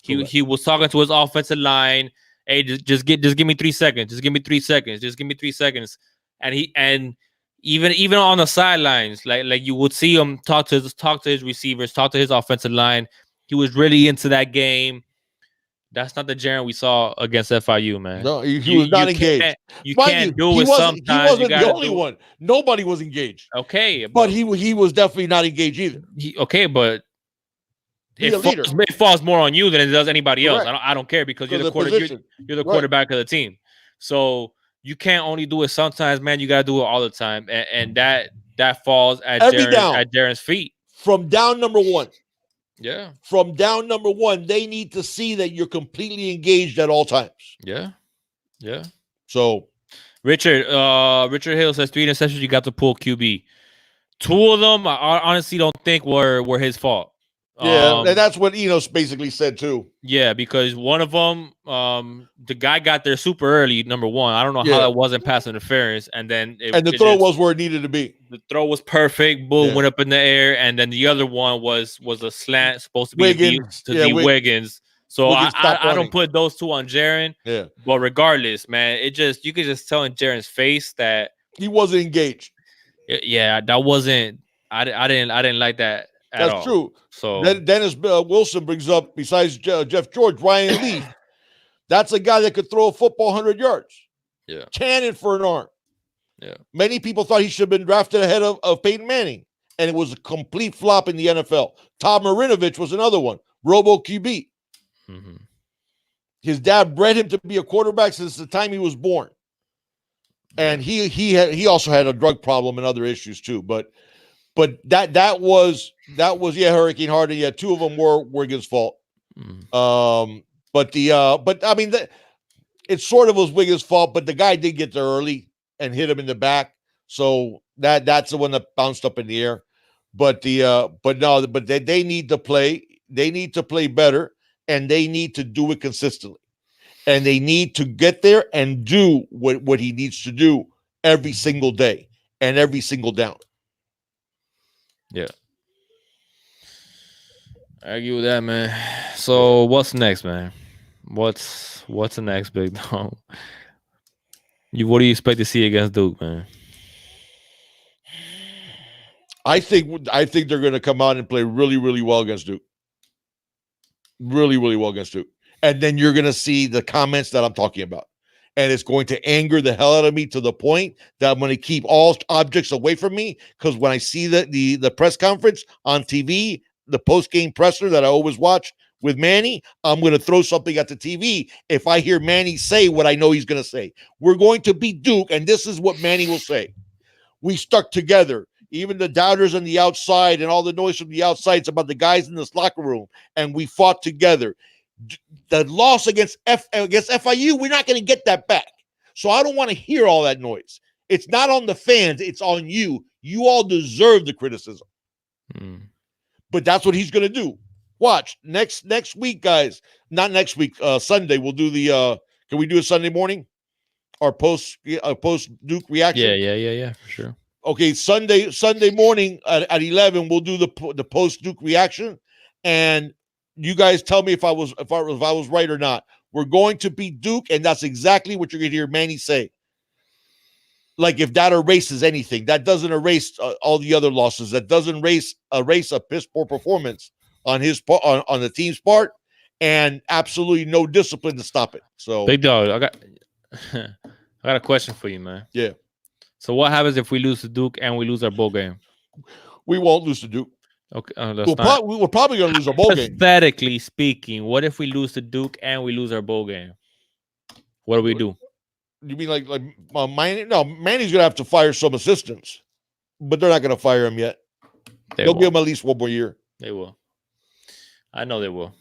He was talking to his offensive line. "Hey, just give me 3 seconds. Just give me 3 seconds. Just give me 3 seconds." And even on the sidelines, like you would see him talk to his receivers, talk to his offensive line. He was really into that game. That's not the Jaron we saw against FIU, man. No, he was not engaged. You can't do it sometimes. He wasn't the only one. Nobody was engaged. Okay, but he was definitely not engaged either. But it falls more on you than it does anybody else. I don't care, because you're the quarterback of the team. So you can't only do it sometimes, man. You gotta do it all the time, and that falls at Jaron's feet. From down number one. Yeah. From down number one, they need to see that you're completely engaged at all times. Yeah. Yeah. So Richard Hill says 3 interceptions you got to pull QB. 2 of them I honestly don't think were his fault. Yeah, and that's what Enos basically said too. Yeah, because one of them, the guy got there super early. Number one, I don't know how Yeah, that wasn't pass interference, and then and the it throw just was where it needed to be. the throw was perfect. Boom, Yeah. went up in the air, and then the other one was a slant, supposed to be Wiggins, to the Wiggins. So Wiggins stopped I don't running. put those two on Jaren. Yeah, But regardless, man, it just you could just tell in Jaren's face that he wasn't engaged. yeah, that wasn't. I didn't like that at That's all. true. So Then Dennis Wilson brings up, besides Jeff George, Ryan Leaf. That's a guy that could throw a football 100 yards. yeah, Cannon for an arm. yeah. Many people thought he should have been drafted ahead of Peyton Manning, and it was a complete flop in the NFL. Tom Marinovich was another one, Robo QB. Mm-hmm. His dad bred him to be a quarterback since the time he was born, and he also had a drug problem and other issues too. But that was Hurricane Hardy. Yeah, two of them were Wiggins' fault. Mm-hmm. But I mean, it sort of was Wiggins' fault, but the guy did get there early and hit him in the back, so that's the one that bounced up in the air. But they need to play. They need to play better, and they need to do it consistently. And they need to get there and do what he needs to do every single day and every single down. Yeah. I agree with that, man. So what's next, man? What's the next big dog? What do you expect to see against Duke, man? I think they're going to come out and play really, really well against Duke. Really, really well against Duke. And then you're going to see the comments that I'm talking about. And it's going to anger the hell out of me to the point that I'm going to keep all objects away from me, because when I see the press conference on TV, the post-game presser that I always watch with Manny, I'm going to throw something at the TV if I hear Manny say what I know he's going to say. We're going to beat Duke, and this is what Manny will say. We stuck together. Even the doubters on the outside and all the noise from the outside, it's about the guys in this locker room, and we fought together. The loss against FIU, we're not going to get that back. So I don't want to hear all that noise. It's not on the fans. It's on you. You all deserve the criticism. But that's what he's going to do. Watch next week, guys. Not next week. Sunday. We'll do the. Can we do a Sunday morning? Our post Duke reaction. Yeah, for sure. Okay, Sunday morning at 11, we'll do the post Duke reaction, and you guys tell me if I was right or not. We're going to beat Duke, and that's exactly what you're going to hear Manny say. Like, if that erases anything, that doesn't erase all the other losses. That doesn't erase a piss poor performance on his part, on the team's part, and absolutely no discipline to stop it. So, big dog, I got a question for you, man. Yeah. So what happens if we lose to Duke and we lose our bowl game? We won't lose to Duke. Okay, we're probably going to lose our bowl game. Hypothetically speaking, what if we lose to Duke and we lose our bowl game? What do we do? You mean like Manny? No, Manny's going to have to fire some assistants, but they're not going to fire him yet. They'll give him at least one more year. They will. I know they will.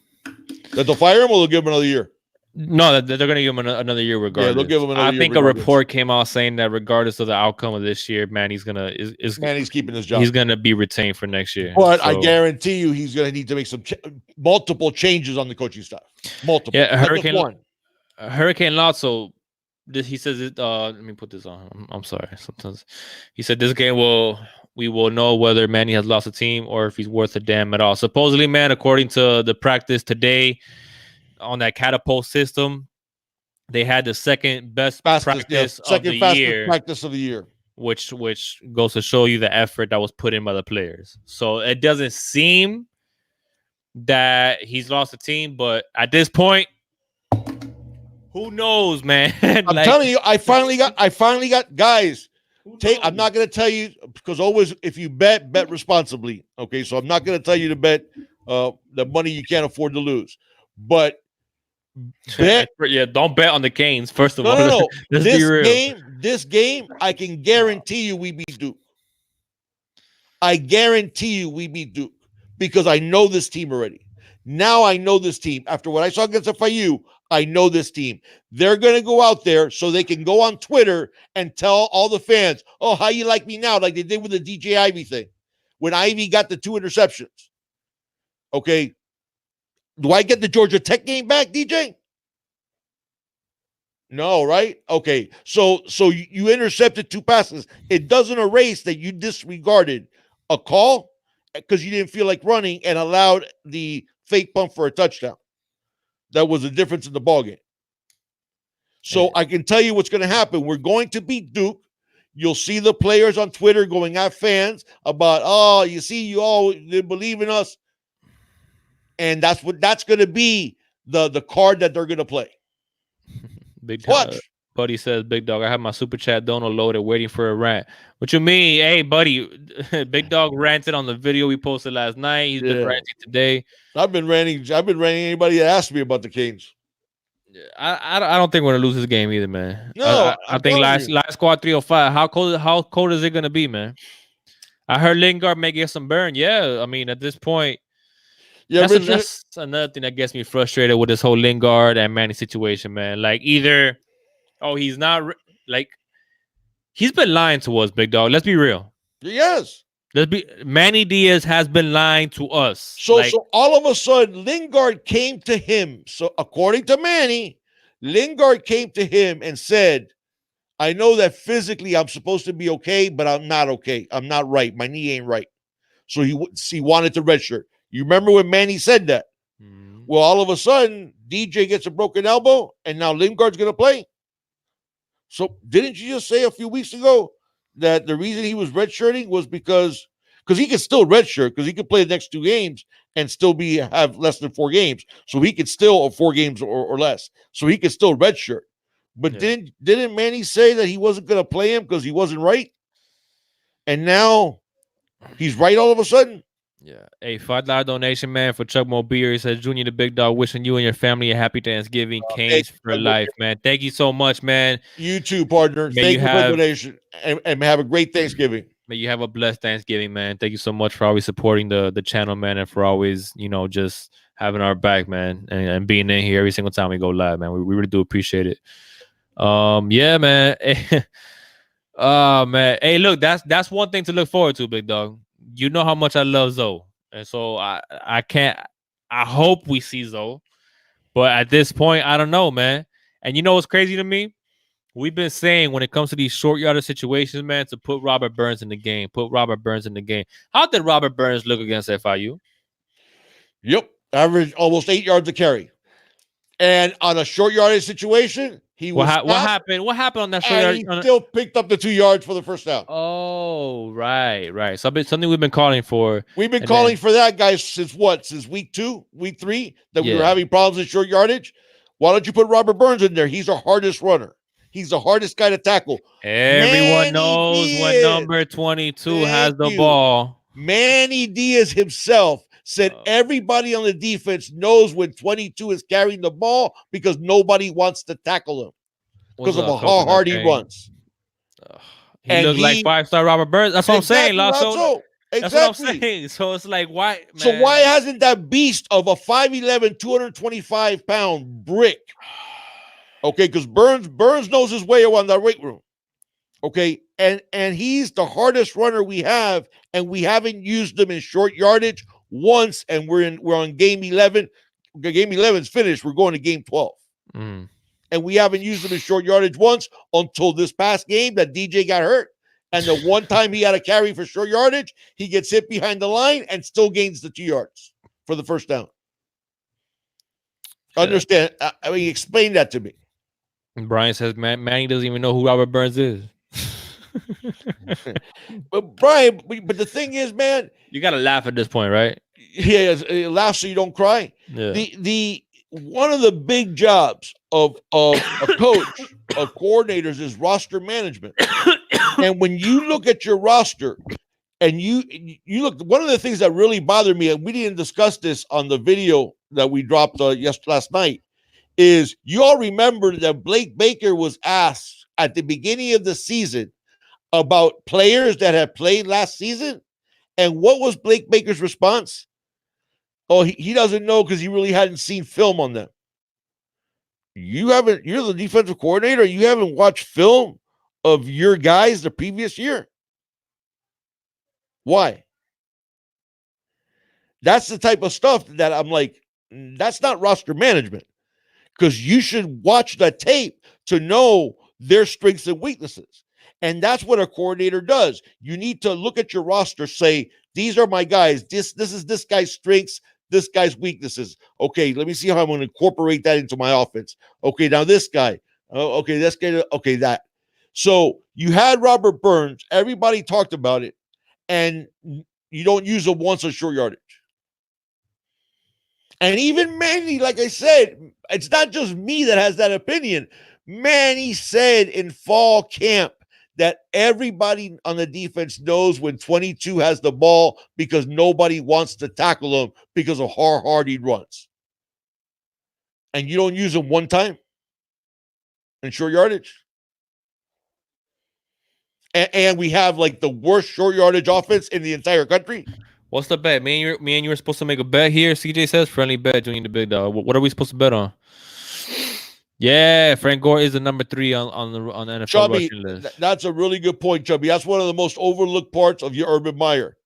That they'll fire him, or they'll give him another year? No, they're going to give him another year regardless. Yeah, they'll give him another year. I think a report came out saying that regardless of the outcome of this year, Manny's keeping his job. He's going to be retained for next year. But I guarantee you, he's going to need to make some multiple changes on the coaching staff. Multiple. Yeah, Hurricane Lotso. He says it. Let me put this on. I'm sorry. Sometimes he said this game we will know whether Manny has lost a team or if he's worth a damn at all. Supposedly, man, according to the practice today on that catapult system, they had the second best practice of the year, which goes to show you the effort that was put in by the players. So it doesn't seem that he's lost a team, but at this point, who knows, man? I'm telling you, I finally got guys. I'm not going to tell you, because always if you bet responsibly. Okay, so I'm not going to tell you to bet the money you can't afford to lose, but bet. Yeah, don't bet on the Canes. First of all, no. This game, I can guarantee you we beat Duke. I guarantee you we beat Duke, because I know this team already. Now I know this team. After what I saw against FIU, I know this team. They're going to go out there so they can go on Twitter and tell all the fans, oh, how you like me now, like they did with the DJ Ivy thing when Ivy got the 2 interceptions. Okay. Do I get the Georgia Tech game back, DJ? No, right? Okay. So you intercepted 2 passes. It doesn't erase that you disregarded a call because you didn't feel like running and allowed the fake pump for a touchdown. That was the difference in the ballgame. So I can tell you what's going to happen. We're going to beat Duke. You'll see the players on Twitter going at fans about, oh, you see, you all didn't believe in us. And that's going to be the card that they're going to play. Big Watch. Buddy says, Big Dog, I have my super chat donor loaded waiting for a rant. What you mean? Hey, buddy, Big Dog ranted on the video we posted last night. He's been ranting today. I've been ranting anybody that asked me about the Canes. I don't think we're gonna lose this game either, man. No, I think last squad 305. How cold is it gonna be, man? I heard Lingard may get some burn. Yeah, I mean at this point, yeah, that's another thing that gets me frustrated with this whole Lingard and Manny situation, man. Like either, he's not like he's been lying to us, Big Dog. Let's be real. Yes. Manny Diaz has been lying to us. So all of a sudden, Lingard came to him. So according to Manny, Lingard came to him and said, I know that physically I'm supposed to be okay, but I'm not okay. I'm not right. My knee ain't right. So he wanted to redshirt. You remember when Manny said that? Mm-hmm. Well, all of a sudden, DJ gets a broken elbow, and now Lingard's going to play. So didn't you just say a few weeks ago that the reason he was redshirting was because he could still redshirt because he could play the next 2 games and still have less than 4 games. So he could still 4 games or less. So he could still redshirt. But didn't Manny say that he wasn't going to play him because he wasn't right? And now he's right all of a sudden? Yeah. Hey, $5 donation, man, for Chuck Mobile. He says, Junior the Big Dog, wishing you and your family a happy Thanksgiving. Canes for life, man. Thank you so much, man. You too, partner. Thank you for the donation. And have a great Thanksgiving. May you have a blessed Thanksgiving, man. Thank you so much for always supporting the channel, man, and for always, just having our back, man, and being in here every single time we go live, man. We really do appreciate it. Yeah, man. Oh, man. Hey, look, that's one thing to look forward to, Big Dog. You know how much I love Zoe. And so I hope we see Zoe. But at this point, I don't know, man. And you know what's crazy to me? We've been saying when it comes to these short yardage situations, man, to put Robert Burns in the game. How did Robert Burns look against FIU? Yep. Average almost 8 yards a carry. And on a short yardage situation, he was what happened? What happened on that short yardage? He still picked up the 2 yards for the first down. Oh, right. Something we've been calling for. We've been calling for that, guys, since what? Since week 3, that we were having problems in short yardage. Why don't you put Robert Burns in there? He's our hardest runner. He's the hardest guy to tackle. Everyone knows when number 22 has the ball. Manny Diaz himself said everybody on the defense knows when 22 is carrying the ball because nobody wants to tackle him because of how hard he runs. He looks like 5-star Robert Burns. That's what I'm saying, Lasso. That's what I'm saying. So it's like, why? Man? So why hasn't that beast of a 5'11", 225-pound brick? Okay, because Burns knows his way around that weight room. Okay, and he's the hardest runner we have, and we haven't used him in short yardage once, and we're on game 11. Game 11's finished. We're going to game 12. And we haven't used him in short yardage once until this past game that DJ got hurt. And the one time he had a carry for short yardage, he gets hit behind the line and still gains the 2 yards for the first down. Understand? I mean, explain that to me. Brian says, Manny doesn't even know who Robert Burns is. But Brian, but the thing is, man, you gotta laugh at this point, right? Yeah, laugh so you don't cry. Yeah. The one of the big jobs of a coach, of coordinators, is roster management. And when you look at your roster, and you look, one of the things that really bothered me, and we didn't discuss this on the video that we dropped last night, is you all remember that Blake Baker was asked at the beginning of the season about players that had played last season. And what was Blake Baker's response? Oh, he doesn't know because he really hadn't seen film on them. You're the defensive coordinator. You haven't watched film of your guys the previous year. Why? That's the type of stuff that I'm like, that's not roster management, because you should watch that tape to know their strengths and weaknesses. And that's what a coordinator does. You need to look at your roster, say, these are my guys. This is this guy's strengths, this guy's weaknesses. Okay, let me see how I'm going to incorporate that into my offense. Okay, now this guy. Oh, okay, this guy. Okay, that. So you had Robert Burns. Everybody talked about it, and you don't use him once on short yardage. And even Manny, like I said, it's not just me that has that opinion. Manny said in fall camp that everybody on the defense knows when 22 has the ball because nobody wants to tackle him because of how hard he runs. And you don't use him one time in short yardage. And we have like the worst short yardage offense in the entire country. What's the bet? Me and you were supposed to make a bet here. CJ says friendly bet, Junior the Big Dog. What are we supposed to bet on? Yeah, Frank Gore is the number 3 on the NFL Chubby, rushing list. that's a really good point, Chubby. That's one of the most overlooked parts of your Urban Meyer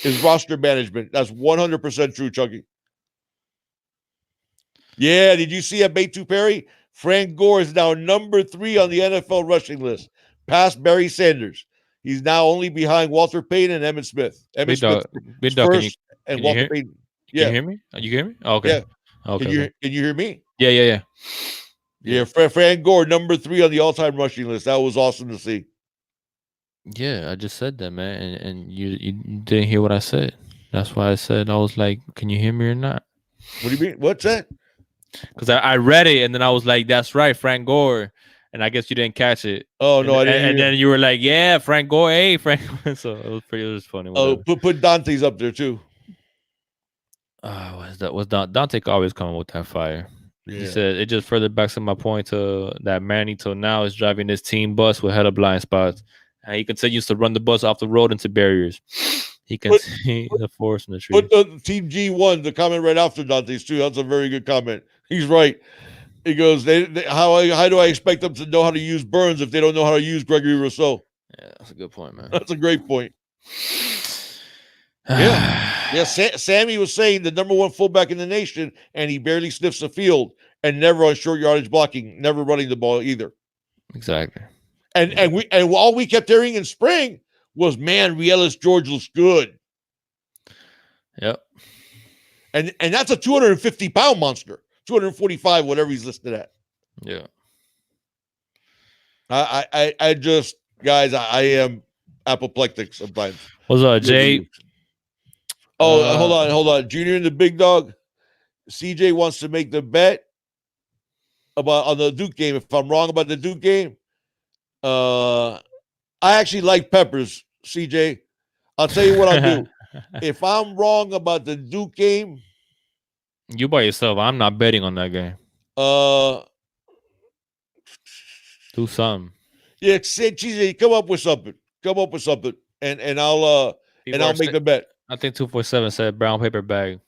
is roster management. That's 100% true, Chucky. Yeah, did you see at Batu Perry? Frank Gore is now number 3 on the NFL rushing list, past Barry Sanders. He's now only behind Walter Payton and Emmett Smith. Emmett Smith Big Dog, first, and Walter Payton. Yeah. Can you hear me? You hear me? Oh, okay. Yeah. Okay. Can you hear me? Yeah. Frank Gore, number 3 on the all-time rushing list. That was awesome to see. Yeah, I just said that, man, and you didn't hear what I said. That's why I said, I was like, can you hear me or not? What do you mean? What's that? Because I read it and then I was like, that's right, Frank Gore. And I guess you didn't catch it. Oh, no, I didn't. And then you were like, yeah, Frank Gore, hey, Frank. So it was funny. Whatever. Oh, put Dante's up there too. What's that? Was Dante always coming with that fire? Yeah. He said it just further backs up my point to that Manny till now is driving this team bus with head-up blind spots. And he continues to run the bus off the road into barriers. He can see the forest in the tree. Put the Team G1, the comment right after Dante's too. That's a very good comment. He's right. He goes, how do I expect them to know how to use Burns if they don't know how to use Gregory Rousseau? Yeah, that's a good point, man. That's a great point. Yeah. Sammy was saying the number 1 fullback in the nation, and he barely sniffs the field and never on short yardage blocking, never running the ball either. Exactly. And all we kept hearing in spring was, man, Rielis George looks good. Yep. And that's a 250-pound monster. 245, whatever he's listed at. Yeah. I just, guys, I am apoplectic sometimes. What's up, Jay? Oh, hold on. Junior and the Big Dog. CJ wants to make the bet on the Duke game. If I'm wrong about the Duke game, I actually like Peppers, CJ. I'll tell you what I'll do. If I'm wrong about the Duke game, you by yourself. I'm not betting on that game. Do something. Yeah, CJ, come up with something. And I'll make the bet. I think 247 said brown paper bag.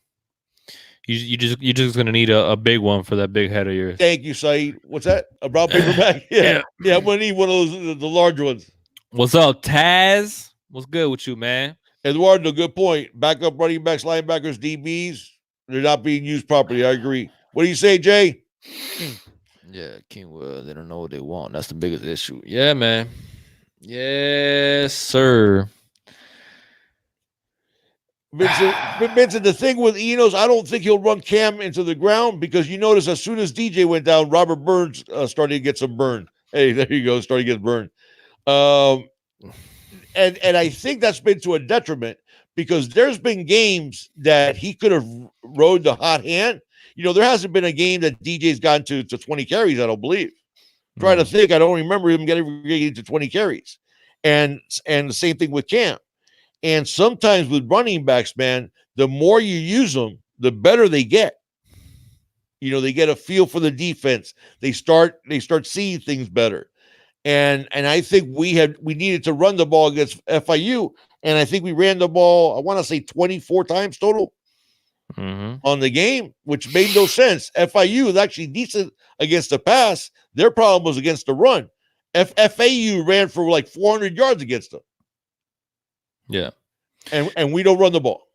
You're just gonna need a big one for that big head of yours. Thank you, Saeed. What's that? A brown paper bag? Yeah. I'm gonna need one of those, the large ones. What's up, Taz? What's good with you, man? Eduardo, good point. Backup running backs, linebackers, DBs, they're not being used properly. I agree. What do you say, Jay? Yeah, Kingwood, they don't know what they want. That's the biggest issue. Yeah, man. Yes, sir. Vincent, the thing with Enos, I don't think he'll run Cam into the ground because you notice as soon as DJ went down, Robert Burns started to get some burn. Hey, there you go, started to get burned. And I think that's been to a detriment because there's been games that he could have rode the hot hand. You know, there hasn't been a game that DJ's gotten to 20 carries, I don't believe. Trying to think, I don't remember him getting to 20 carries. And the same thing with Cam. And sometimes with running backs, man, the more you use them, the better they get. You know, they get a feel for the defense. They start seeing things better. And I think we needed to run the ball against FIU, and I think we ran the ball, I want to say 24 times total on the game, which made no sense. FIU is actually decent against the pass. Their problem was against the run. FAU ran for like 400 yards against them. Yeah. And we don't run the ball.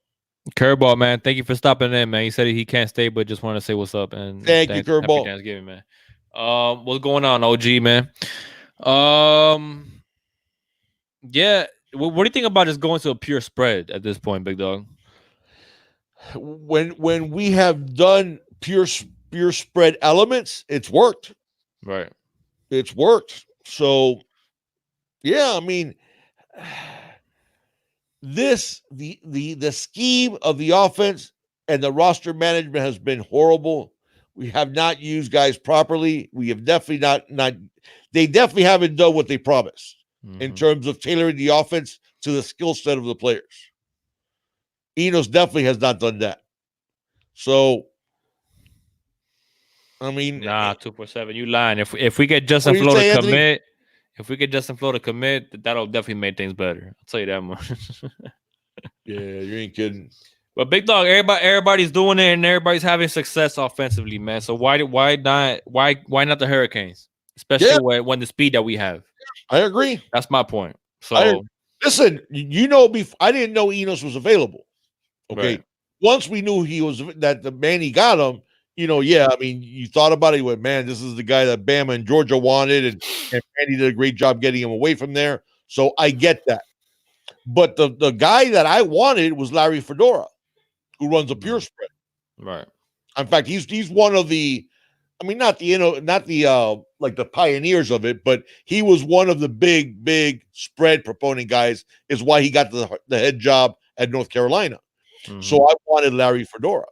Curveball, man. Thank you for stopping in, man. He said he can't stay, but just want to say what's up and Thank you, thanks. Happy Curveball. Thanksgiving, man. What's going on, OG, man? Um, yeah. What do you think about just going to a pure spread at this point, big dog? When we have done pure spread elements, it's worked. Right. It's worked. So yeah, I mean, the scheme of the offense and the roster management has been horrible. We have not used guys properly. We have definitely not they definitely haven't done what they promised in Mm-hmm. terms of tailoring the offense to the skill set of the players. Enos definitely has not done that. So I mean, Nah, 247. You lying. If we get what Justin do you Flo to say, Anthony? commit, if we get Justin Flo to commit, that'll definitely make things better. I'll tell you that much. Yeah, you ain't kidding. But big dog, everybody's doing it and everybody's having success offensively, man. So why not the Hurricanes? Especially Yeah, when the speed that we have. I agree. That's my point. I So listen. You know, before I didn't know Enos was available. right. Okay, once we knew he was that the man he got him. Yeah. I mean, you thought about it. You went, man, this is the guy that Bama and Georgia wanted, and Manny did a great job getting him away from there. So I get that. But the guy that I wanted was Larry Fedora, who runs a pure Mm, spread. right. In fact, he's one of the, I mean, not the like the pioneers of it, but he was one of the big spread proponent guys. Is why he got the head job at North Carolina. Mm-hmm. So I wanted Larry Fedora.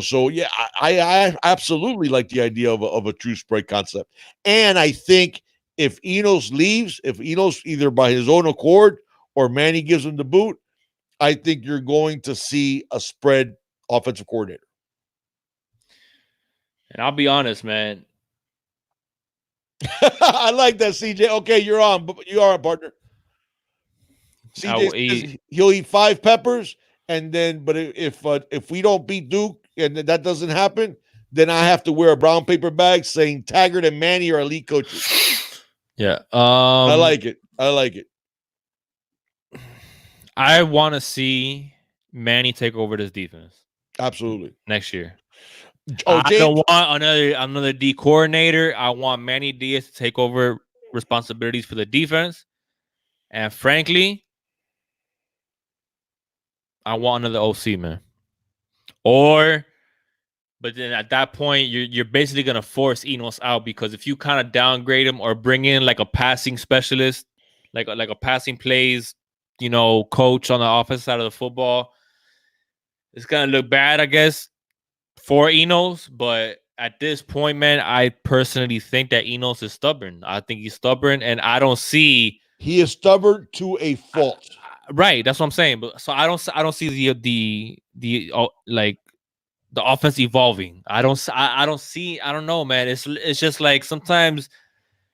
So yeah, I absolutely like the idea of a true spread concept, and I think if Enos leaves, if Enos either by his own accord or Manny gives him the boot, I think you're going to see a spread offensive coordinator. And I'll be honest, man. I like that, CJ. Okay, you're on. You are a partner. I CJ will says eat. he'll eat 5 peppers, and then, but if we don't beat Duke and that doesn't happen, then I have to wear a brown paper bag saying Taggart and Manny are elite coaches. Yeah. I like it. I like it. I want to see Manny take over this defense Absolutely. next year. Oh, I don't James. want another D coordinator. I want Manny Diaz to take over responsibilities for the defense. And frankly, I want another OC, man. Or, but then at that point, you're basically gonna force Enos out because if you kind of downgrade him or bring in like a passing specialist, like a passing plays, coach on the offensive side of the football, it's gonna look bad, I guess, for Enos. But at this point, man, I personally think that Enos is stubborn. I think he's stubborn, and I don't see. He is stubborn to a fault. Right, that's what I'm saying. But so I don't see the like the offense evolving. I don't see. I don't know, man. It's just like sometimes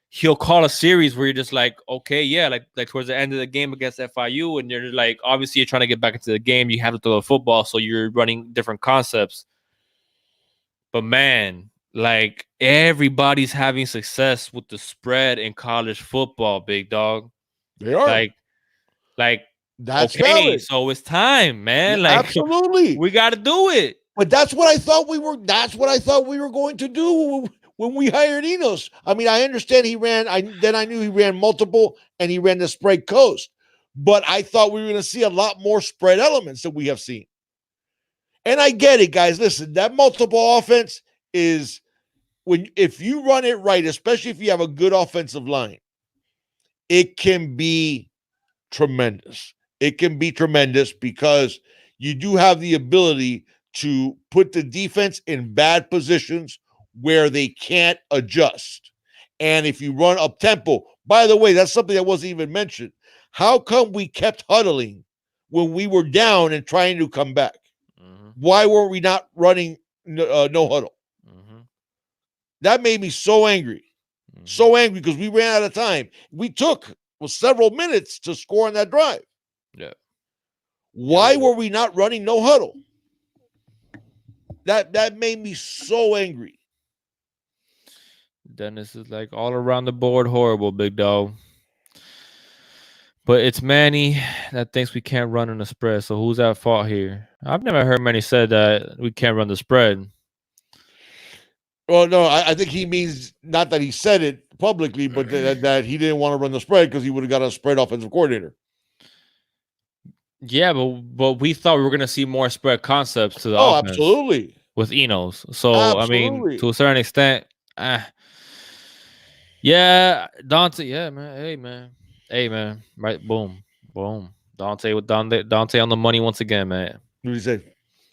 he'll call a series where you're just like, okay, yeah, like towards the end of the game against FIU, and you're like, obviously you're trying to get back into the game. You have to throw the football, so you're running different concepts. But man, like everybody's having success with the spread in college football, big dog. They are. Like, like, That's okay, valid. so it's time, Yeah, man. Like, absolutely. we got to do it. But that's what I thought we were. That's what I thought we were going to do when we hired Enos. I mean, I understand he ran. I knew he ran multiple and he ran the spread coast, but I thought we were going to see a lot more spread elements than we have seen. And I get it, guys. Listen, that multiple offense is if you run it right, especially if you have a good offensive line, it can be tremendous. It can be tremendous because you do have the ability to put the defense in bad positions where they can't adjust. And if you run up tempo, by the way, that's something that wasn't even mentioned. How come we kept huddling when we were down and trying to come back? Mm-hmm. Why were we not running no huddle? Mm-hmm. That made me so angry. Mm-hmm. So angry because we ran out of time. We took several minutes to score on that drive. Yeah. Why were we not running no huddle? That made me so angry. Dennis is like all around the board horrible, big dog. But it's Manny that thinks we can't run on the spread. So who's at fault here? I've never heard Manny said that we can't run the spread. Well, no, I think he means not that he said it publicly, but that he didn't want to run the spread because he would have got a spread offensive coordinator. Yeah, but we thought we were gonna see more spread concepts to the Oh, offense absolutely. with Enos. So I mean, Absolutely. to a certain extent, yeah, Dante. Yeah, man. Hey, man. Right. Boom. Boom. Dante with Dante on the money once again, man. What did he say?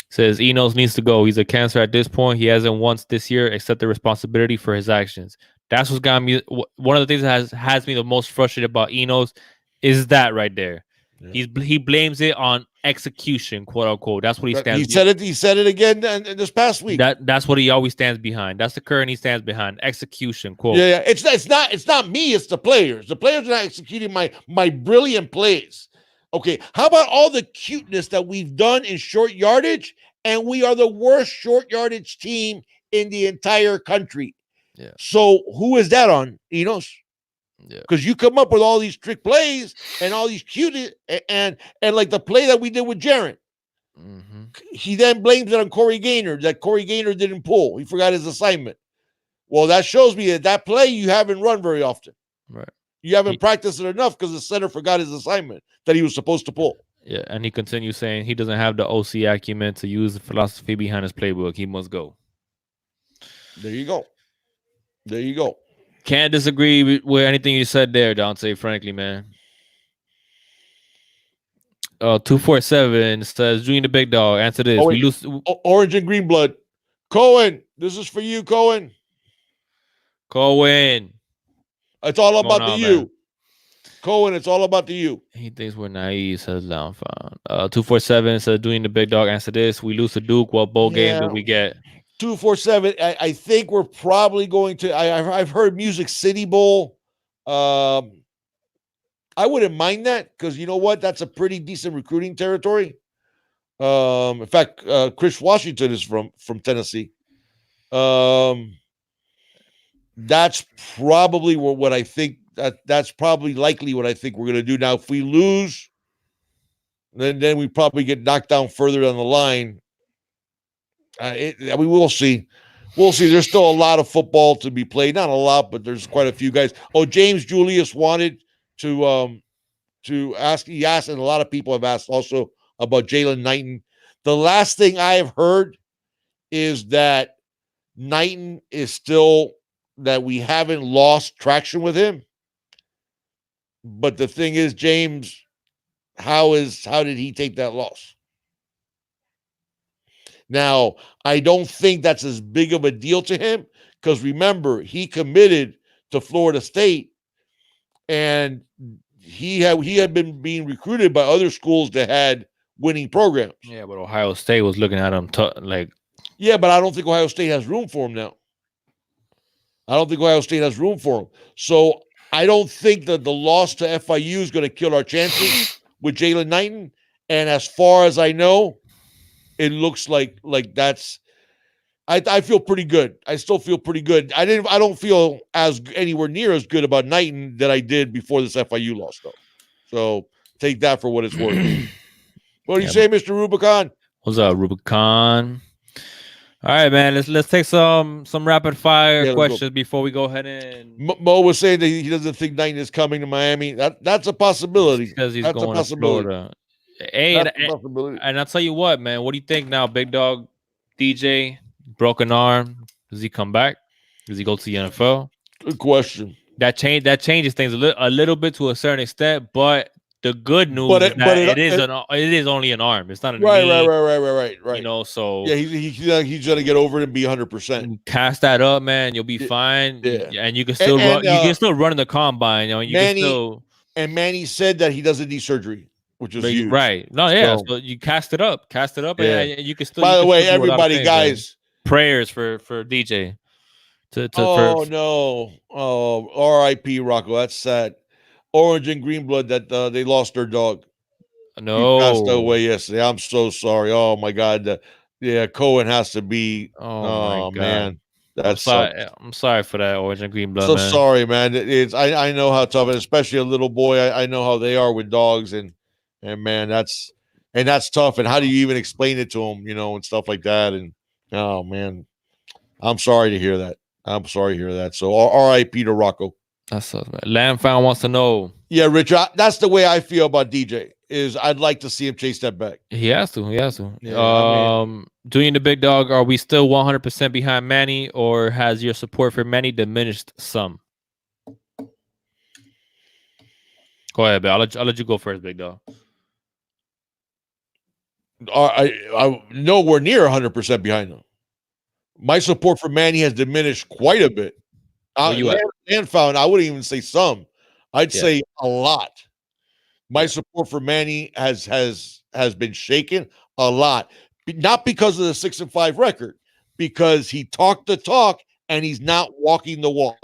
Says Enos needs to go. He's a cancer at this point. He hasn't once this year accepted responsibility for his actions. That's what's got me. One of the things that has me the most frustrated about Enos is that right there. Yeah. He blames it on execution, quote unquote. That's what he stands. He said it again this past week. That's what he always stands behind. That's the current he stands behind. Execution, quote. Yeah. It's not me. It's the players. The players are not executing my brilliant plays. Okay. How about all the cuteness that we've done in short yardage? And we are the worst short yardage team in the entire country. Yeah. So who is that on? Enos? Yeah. Because you come up with all these trick plays and all these cute and like the play that we did with Jaron. Mm-hmm. He then blames it on Corey Gaynor that Corey Gaynor didn't pull. He forgot his assignment. Well, that shows me that play you haven't run very often. Right. You haven't practiced it enough because the center forgot his assignment that he was supposed to pull. Yeah, and he continues saying he doesn't have the OC acumen to use the philosophy behind his playbook. He must go. There you go. There you go. Can't disagree with anything you said there, Dante, frankly, man. 247 says, Junior the Big Dog, answer this. We lose Orange and Green Blood. Cohen, this is for you, Cohen. Cohen. It's all about the you. Man. Cohen, it's all about the you. He thinks we're naive, says Downfound. 247 says, doing the Big Dog, answer this. We lose to Duke. What bowl game do we get? 247. I think we're probably going to. I've heard Music City Bowl. I wouldn't mind that because you know what? That's a pretty decent recruiting territory. In fact, Chris Washington is from Tennessee. That's probably what I think. That's probably likely what I think we're going to do. Now, if we lose, then we probably get knocked down further down the line. We will see. We'll see. There's still a lot of football to be played. Not a lot, but there's quite a few guys. Oh, James Julius wanted to ask. He asked, and a lot of people have asked also about Jalen Knighton. The last thing I have heard is that Knighton is still that we haven't lost traction with him. But the thing is, James, how did he take that loss? Now, I don't think that's as big of a deal to him because remember, he committed to Florida State and he had been being recruited by other schools that had winning programs. Yeah, but Ohio State was looking at him yeah, but I don't think Ohio State has room for him now. I don't think Ohio State has room for him. So I don't think that the loss to FIU is going to kill our chances with Jalen Knighton. And as far as I know, it looks like that's. I feel pretty good. I still feel pretty good. I don't feel as anywhere near as good about Knighton that I did before this FIU loss, though. So take that for what it's worth. What do you say, Mr. Rubicon? What's up, Rubicon? All right, man. Let's take some rapid fire questions before we go ahead and. Mo was saying that he doesn't think Knighton is coming to Miami. That's a possibility. Because he's going to Florida. Hey, and I'll tell you what, man. What do you think now, Big Dog DJ? Broken arm. Does he come back? Does he go to the NFL? Good question. That changes things a little bit to a certain extent, but the good news is that it is only an arm. It's not a knee. Right. You know, so yeah, he's gonna get over it and be 100%. Cast that up, man. You'll be fine. Yeah, and you can still run. You can still run in the combine. You know, Manny said that he doesn't need surgery. Which is huge. Right. No, yeah. So you cast it up, and you can still. By the way, everybody, guys, prayers for DJ. No! Oh, R.I.P. Rocco. That's sad. Orange and Green Blood that they lost their dog. No, he passed away yesterday. I'm so sorry. Oh my God. Cohen has to be. Oh my God. Man. That sucks. I'm sorry for that, orange and green blood, So man. sorry, man. It's I know how tough, and especially a little boy. I know how they are with dogs, and man, that's tough. And how do you even explain it to them, and stuff like that? And oh man, I'm sorry to hear that. I'm sorry to hear that. So R.I.P. to Rocco. That sucks, man. Lamb Found wants to know. Yeah, Rich, that's the way I feel about DJ. Is I'd like to see him chase that back. He has to. He has to. Yeah, I mean, Doing the big dog. Are we still 100% behind Manny, or has your support for Manny diminished some? Go ahead, Bill. I'll let you go first, big dog. I nowhere near 100% behind him. My support for Manny has diminished quite a bit. And found I wouldn't even say some. I'd say a lot. My support for Manny has been shaken a lot, not because of the 6-5 record, because he talked the talk and he's not walking the walk.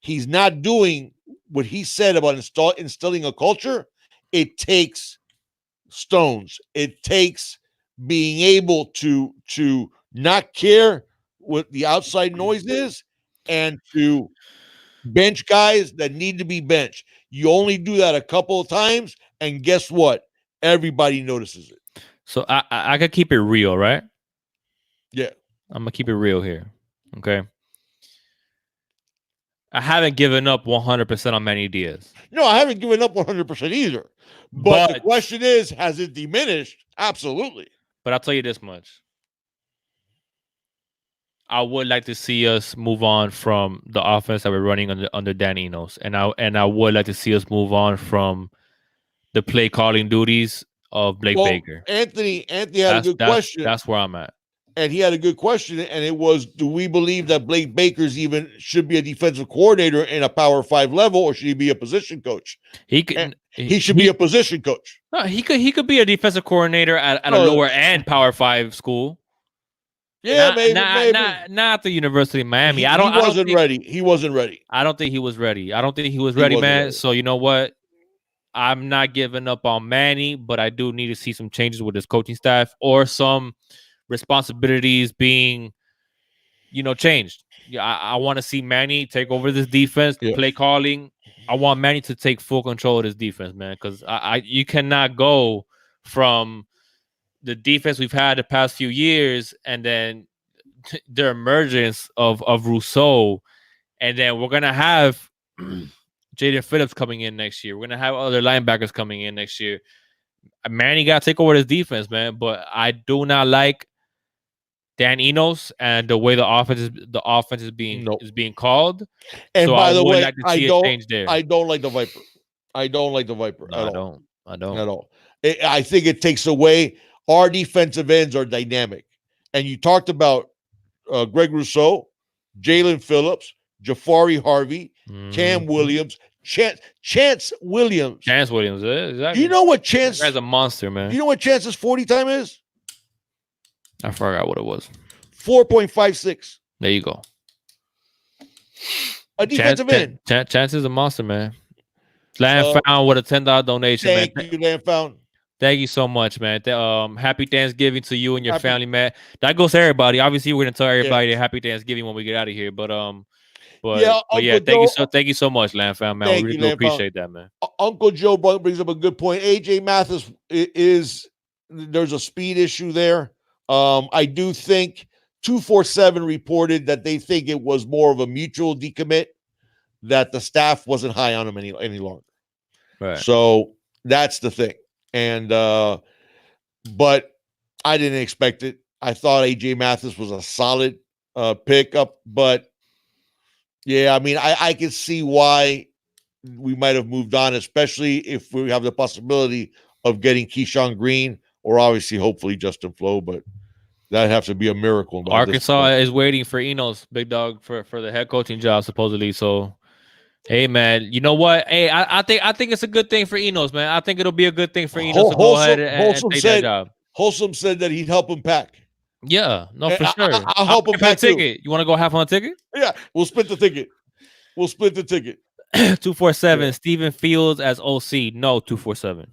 He's not doing what he said about instilling a culture. It takes stones. It takes being able to not care what the outside noise is and to bench guys that need to be benched. You only do that a couple of times, and guess what? Everybody notices it. So I could keep it real, right? Yeah. I'm gonna keep it real here. Okay. I haven't given up 100% on Manny Diaz. No, I haven't given up 100% either. But the question is, has it diminished? Absolutely. But I'll tell you this much. I would like to see us move on from the offense that we're running under Dan Enos, and I would like to see us move on from the play calling duties of Blake Baker. Anthony had a good question. That's where I'm at. And he had a good question, and it was, do we believe that Blake Baker's even should be a defensive coordinator in a Power 5 level, or should he be a position coach? He should be a position coach. No, he could be a defensive coordinator at a lower end Power 5 school. Yeah, maybe. Not the University of Miami. He wasn't ready. He wasn't ready. I don't think he was ready. Man. Ready. So you know what? I'm not giving up on Manny, but I do need to see some changes with his coaching staff or some responsibilities being, changed. Yeah, I want to see Manny take over this defense, play calling. I want Manny to take full control of this defense, man, because you cannot go from the defense we've had the past few years and then the emergence of Rousseau, and then we're gonna have Jaden Phillips coming in next year. We're gonna have other linebackers coming in next year. Manny got to take over this defense, man. But I do not like Dan Enos and the way the offense is being called. And so by the way, I don't like the Viper. I don't like the Viper at all. I don't at all. I think it takes away. Our defensive ends are dynamic, and you talked about Greg Rousseau, Jalen Phillips, Jafari Harvey, Cam Williams, Chance Williams. Chance Williams, exactly. You know what Chance? That's a monster, man. You know what Chance's 40 time is? I forgot what it was. 4.56. There you go. A defensive end. Chance is a monster, man. Lamb Found with a $10 donation, man. Thank you, Lamb Found. Thank you so much, man. Happy Thanksgiving to you and your family, man. That goes to everybody. Obviously, we're gonna tell everybody Happy Thanksgiving when we get out of here. But thank you so much, Lamb Found, man. We really appreciate that, man. Uncle Joe brings up a good point. AJ Mathis there's a speed issue there. I do think 247 reported that they think it was more of a mutual decommit, that the staff wasn't high on him any longer. Right. So that's the thing. And but I didn't expect it. I thought AJ Mathis was a solid pickup, but yeah, I mean, I can see why we might have moved on, especially if we have the possibility of getting Keyshawn Green or obviously, hopefully, Justin Flo, but that'd have to be a miracle. Arkansas is waiting for Enos, big dog, for the head coaching job, supposedly. So, hey, man, you know what? Hey, I think it's a good thing for Enos, man. I think it'll be a good thing for Enos to go ahead and take that job. Wholesome said that he'd help him pack. Yeah, no, for sure. I'll help him pack a ticket. You want to go half on a ticket? Yeah, we'll split the ticket. 247. Stephen Fields as OC. No, 247.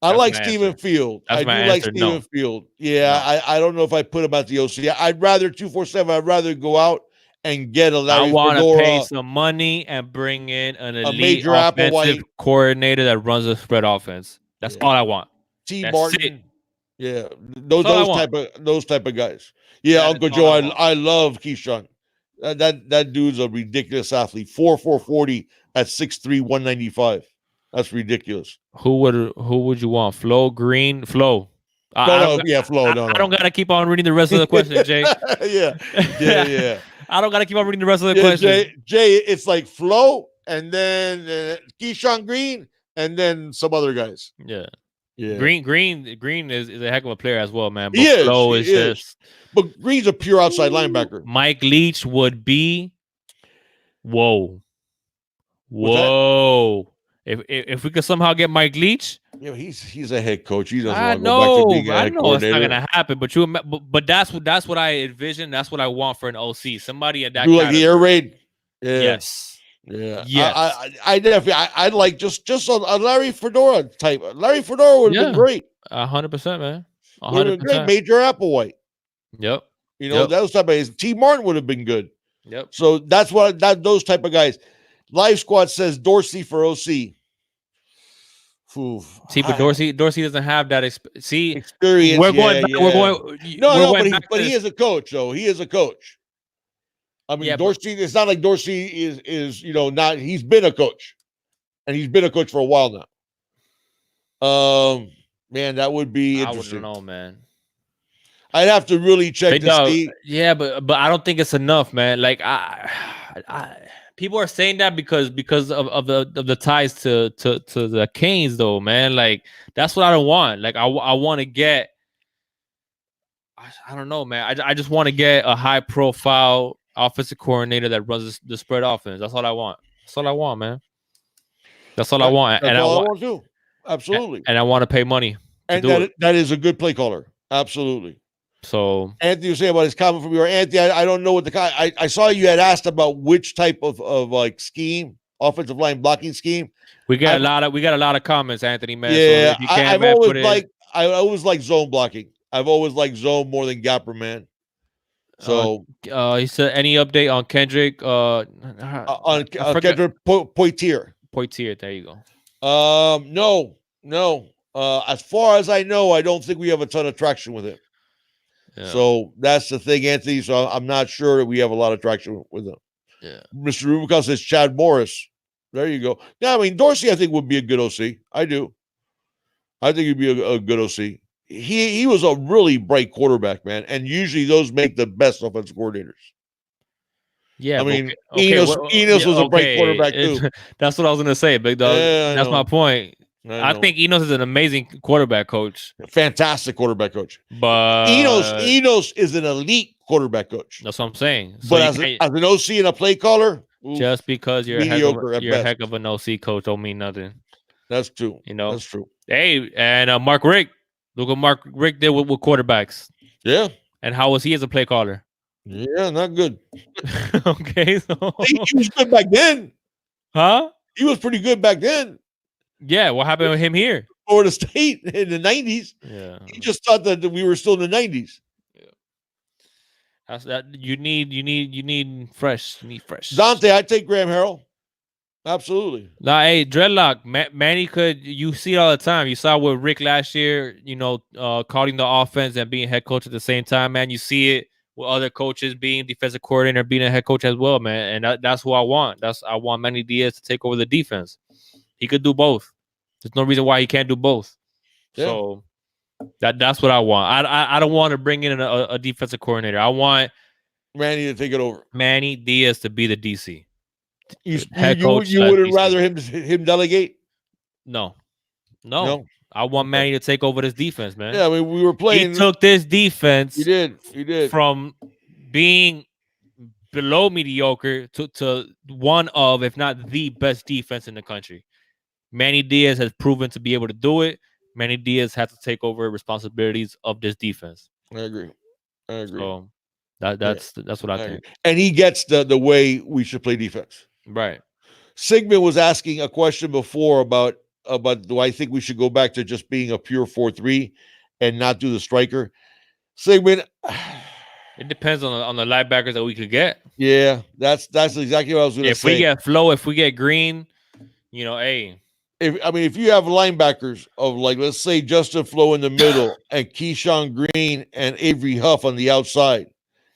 I That's like my Stephen answer. Field. That's I my do like answer. Stephen No, Field. Yeah, no. I don't know if I put him at the OC. I'd rather 247. I'd rather go out and get a I Larry want to pay Fedora, some money and bring in an a elite Major offensive Applewhite. coordinator that runs a spread offense. That's Yeah, all I want. T. That's it. Martin. Yeah, That's all I want. those type of guys. Yeah, That is Uncle all Joe. I I want. I love Keyshawn. That dude's a ridiculous athlete. 4.40 at 6'3", 195. That's ridiculous. Who would you want? Flo Green, Flo. No, I don't. no, yeah, Flo. No, I don't no. gotta keep on reading the rest of the question, Jay. Yeah, yeah, yeah. I don't gotta keep on reading the rest of the Yeah, question. Jay, it's like Flo, and then Keyshawn Green, and then some other guys. Yeah. Yeah, Green is a heck of a player as well, man. he But is. Flo He is is. just But Green's a pure outside linebacker. Mike Leach would be whoa. What's that? Whoa. If we could somehow get Mike Leach, Yeah, he's a head coach. He doesn't I want to go back to know, being a I head know it's not coordinator. gonna happen. But that's what I envision. That's what I want for an OC. Somebody in that Do like the air category. raid. Yeah, Yes. yeah. Yes. I definitely. I'd like just a Larry Fedora type. Larry Fedora would have been Yeah. great. 100%, man. Would have been great. 100%. Major Applewhite. Yep. You know, Yep. those type of guys. T. Martin would have been good. Yep. So that's those type of guys. Live Squad says Dorsey for OC. Ooh, See, but Dorsey doesn't have that. See, experience. we're going. Yeah, We're yeah. going. No, we're no, going back but to he this. is a coach, though. He is a coach. I mean, Yeah, but Dorsey. It's not like Dorsey is not. He's been a coach, and he's been a coach for a while now. Man, that would be I wouldn't interesting. know, man. I'd have to really check Big to dog. see. Yeah, but I don't think it's enough, man. Like people are saying that because of the ties to the Canes, though, man. Like that's what I don't want. Like I want to get. I don't know, man. I just want to get a high profile offensive coordinator that runs the spread offense. That's all I want. That's all I want, man. That's all I want, That's all I want to do. Absolutely. and I want to pay money to And do it. that is a good play caller. Absolutely. So Anthony was saying about his comment from your Anthony. I don't know what I saw you had asked about which type of like scheme, offensive line blocking scheme. we got a lot of comments, Anthony, man. Yeah, So if you can, I've man, always put it. liked I always like zone blocking. I've always liked zone more than gapper man. So He said any update on Kendrick? on I forgot. Kendrick Poitier. Poitier. There you go. No. As far as I know, I don't think we have a ton of traction with him. Yeah. So that's the thing, Anthony. So I'm not sure that we have a lot of traction with him. Yeah. Mr. Rubicon says Chad Morris. There you go. Yeah, I mean Dorsey, I think would be a good OC. I do. I think he'd be a good OC. He was a really bright quarterback, man, and usually those make the best offensive coordinators. Yeah, I mean, okay, Enos was a bright quarterback too. That's what I was gonna say, big dog. Yeah, that's my point. I know. think Enos is an amazing quarterback coach. Fantastic quarterback coach. But Enos is an elite quarterback coach. That's what I'm saying. So but as an OC and a play caller, just because you're a heck of an OC coach don't mean nothing. That's true. You know, that's true. Hey, and Mark Rick, look what Mark Rick did with quarterbacks. Yeah. And how was he as a play caller? Yeah, not good. Okay, so he was good back then. Huh? He was pretty good back then. Yeah, what happened with him here? Florida State in the 90s. Yeah. He just thought that we were still in the 90s. Yeah. That's that you need fresh. You need fresh. Dante, I'd take Graham Harrell. Absolutely. Nah, hey, Dreadlock, Manny you see it all the time. You saw with Rick last year, calling the offense and being head coach at the same time, man. You see it with other coaches being defensive coordinator, being a head coach as well, man. And that's what I want. I want Manny Diaz to take over the defense. He could do both. There's no reason why he can't do both. Yeah. So that's what I want. I don't want to bring in a defensive coordinator. I want Manny to take it over. Manny Diaz to be the DC. You wouldn't rather him delegate? No. I want Manny to take over this defense, man. Yeah, I mean, we were playing. He took this defense. He did. From being below mediocre to one of, if not the best defense in the country. Manny Diaz has proven to be able to do it. Manny Diaz has to take over responsibilities of this defense. I agree. So that's what I think. And he gets the way we should play defense. Right. Sigmund was asking a question before about about do I think we should go back to just being a pure 4-3 and not do the striker segment? It depends on the linebackers that we could get. Yeah, that's exactly what I was going to If we say. get Flo, if we get Green, hey, If you have linebackers of like, let's say Justin Flo in the middle and Keyshawn Green and Avery Huff on the outside,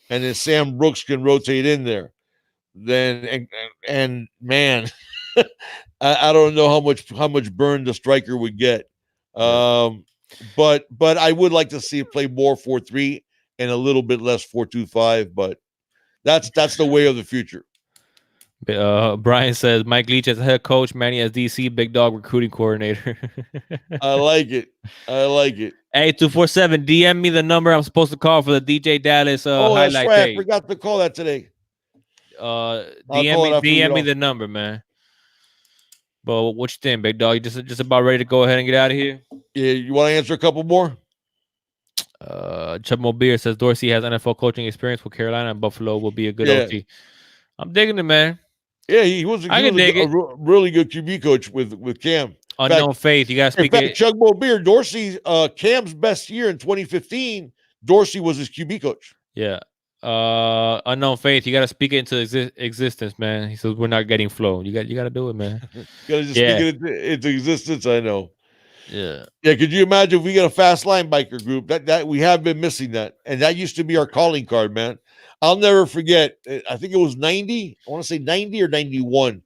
and then Sam Brooks can rotate in there, then and man, I don't know how much burn the striker would get. Yeah. But I would like to see it play more 4-3 and a little bit less 4-2-5. But that's the way of the future. Brian says Mike Leach as head coach, Manny as DC, big dog recruiting coordinator. I like it. Hey, 247, DM me the number I'm supposed to call for the DJ Dallas Oh, that's highlight right. I tape. forgot to call that today. DM me the number, man. But what you think, big dog? You just about ready to go ahead and get out of here? Yeah, you want to answer a couple more? Chubb Mobile says Dorsey has NFL coaching experience with Carolina and Buffalo will be a good OT. I'm digging it, man. Yeah, he was a really good QB coach with Cam. Unknown faith. You guys speak it. Chuck Mobile, Dorsey, Cam's best year in 2015. Dorsey was his QB coach. Yeah. Unknown faith. You got to speak it into existence, man. He says we're not getting Flo. You got to do it, man. You got to just speak it into existence. I know. Yeah. Yeah. Could you imagine if we get a fast linebacker group? That we have been missing that, and that used to be our calling card, man. I'll never forget. I think it was 90. I want to say 90 or 91.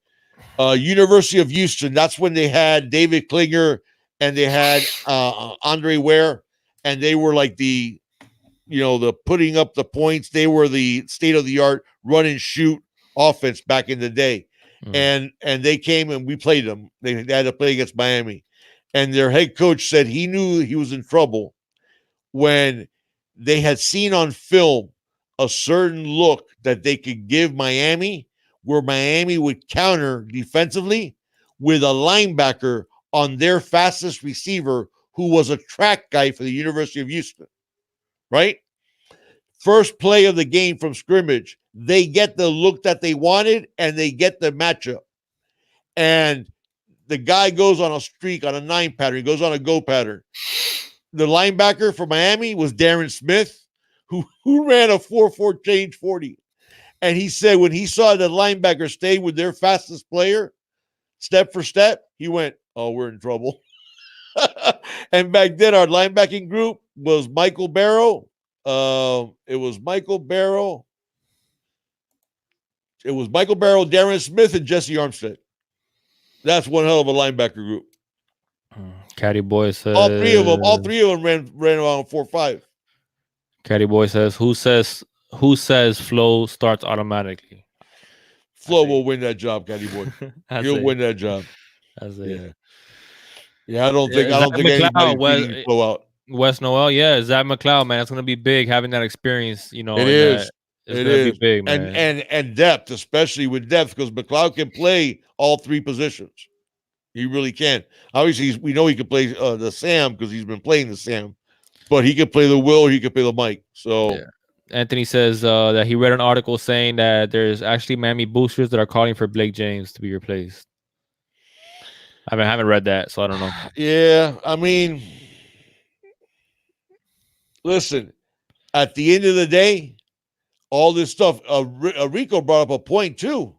University of Houston. That's when they had David Klinger and they had Andre Ware, and they were like the putting up the points. They were the state of the art run and shoot offense back in the day. And they came and we played them. They had to play against Miami, and their head coach said he knew he was in trouble when they had seen on film a certain look that they could give Miami, where Miami would counter defensively with a linebacker on their fastest receiver, who was a track guy for the University of Houston, right? First play of the game from scrimmage, they get the look that they wanted and they get the matchup. And the guy goes on a streak, on a 9 pattern. He goes on a go pattern. The linebacker for Miami was Darren Smith, who ran a 4.4 change 40. And he said when he saw the linebacker stay with their fastest player, step for step, he went, oh, we're in trouble. And back then, our linebacking group was Michael Barrow. It was Michael Barrow, Darren Smith, and Jesse Armstead. That's one hell of a linebacker group. Caddy Boy says all three of them ran around 4.5. Caddy Boy says who says Flo starts automatically? Flo will win that job, Caddy Boy. He'll win that job. Yeah. I don't think anybody's beating Flo out. Wes Noel, Zach McLeod, man, it's gonna be big having that experience. It is. It's gonna be big, man. And depth, especially with depth, because McLeod can play all three positions. He really can. Obviously, we know he can play the Sam because he's been playing the Sam, but he can play the Will, or he can play the Mike. So Anthony says that he read an article saying that there's actually Miami boosters that are calling for Blake James to be replaced. I haven't read that, so I don't know. Yeah, I mean, listen, at the end of the day, all this stuff, Rico brought up a point too.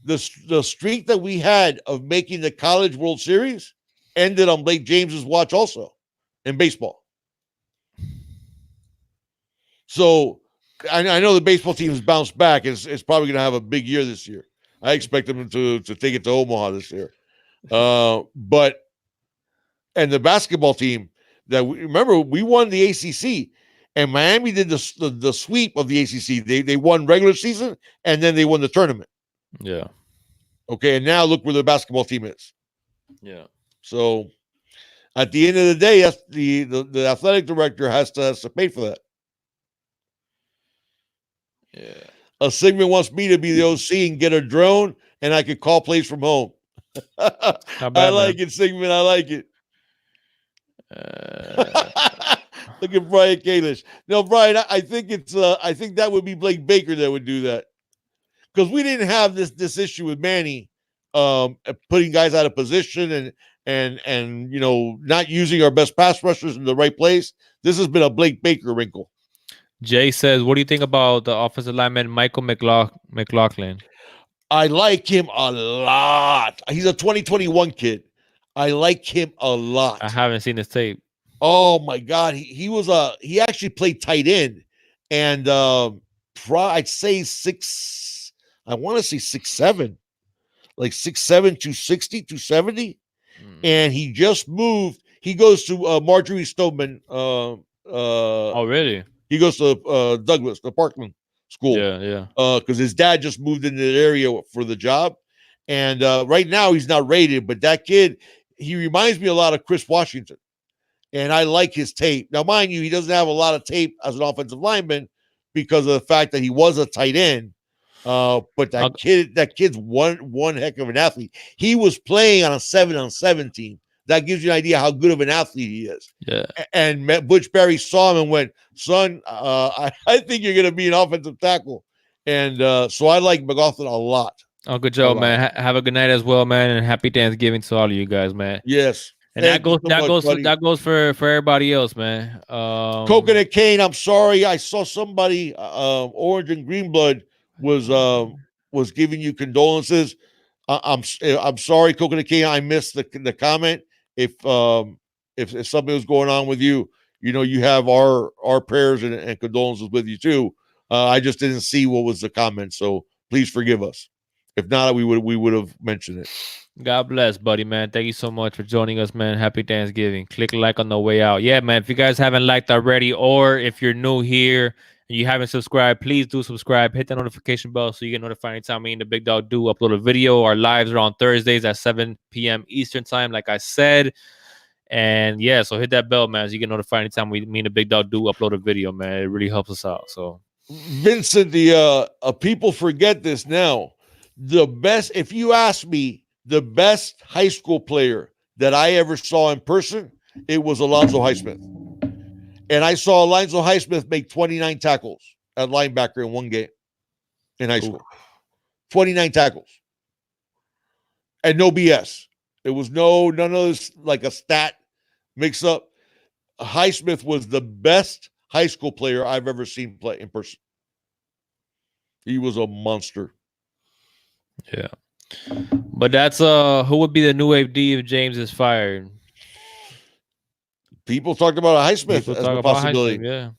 The streak that we had of making the College World Series ended on Blake James's watch also in baseball. So I know the baseball team has bounced back. It's probably going to have a big year this year. I expect them to take it to Omaha this year. But the basketball team remember we won the ACC, and Miami did the sweep of the ACC. They won regular season and then they won the tournament. Yeah. Okay, and now look where the basketball team is. Yeah. So at the end of the day, that's the athletic director has to pay for that. Yeah. A Sigmund wants me to be the OC and get a drone, and I could call plays from home. I like it, Sigmund. I like it. Look at Brian Kalish. No, Brian, I think I think that would be Blake Baker that would do that, because we didn't have this issue with Manny putting guys out of position and not using our best pass rushers in the right place. This has been a Blake Baker wrinkle. Jay says, "What do you think about the offensive lineman Michael McLaughlin?" I like him a lot. He's a 2021 kid. I like him a I lot. haven't seen his tape. Oh my God, he actually played tight end, and I'd say six. I want to say 6'7", like 6'7", 260, 270, and he just moved. He goes to Marjorie Stoneman. Oh, really? He goes to Douglas, the Parkland School, Yeah, yeah. because his dad just moved into the area for the job, and right now he's not rated. But that kid, he reminds me a lot of Chris Washington, and I like his tape. Now, mind you, he doesn't have a lot of tape as an offensive lineman because of the fact that he was a tight end. But that kid's one heck of an athlete. He was playing on a 7-on-7 team. That gives you an idea how good of an athlete he is. Yeah. And Butch Barry saw him and went, "Son, I think you're going to be an offensive tackle." And so I like McLaughlin a lot. Oh, good job, man. Have a good night as well, man, and happy Thanksgiving to all of you guys, man. Yes. And Thank you so much, buddy. that goes for everybody else, man. Coconut Cane, I'm sorry. I saw somebody, Orange and Green Blood was giving you condolences. I'm sorry, Coconut Cane. I missed the comment. If something was going on with you, you have our prayers and condolences with you too. I just didn't see what was the comment, so please forgive us. If not, we would have mentioned it. God bless, buddy, man. Thank you so much for joining us, man. Happy Thanksgiving. Click like on the way out. Yeah, man. If you guys haven't liked already, or if you're new here and you haven't subscribed, please do subscribe. Hit the notification bell so you get notified anytime me and the Big Dog do upload a video. Our lives are on Thursdays at 7 p.m. Eastern time, like I said. And yeah, so hit that bell, man, so you get notified anytime me and the Big Dog do upload a video, man. It really helps us out. So, Vincent, the people forget this now. The best, if you ask me, the best high school player that I ever saw in person, it was Alonzo Highsmith. And I saw Alonzo Highsmith make 29 tackles at linebacker in one game in high school. 29 tackles. And no BS. It was none of this like a stat mix up. Highsmith was the best high school player I've ever seen play in person. He was a monster. Yeah. But that's who would be the new AD if James is fired? People talked about a Highsmith as a possibility. Highsmith,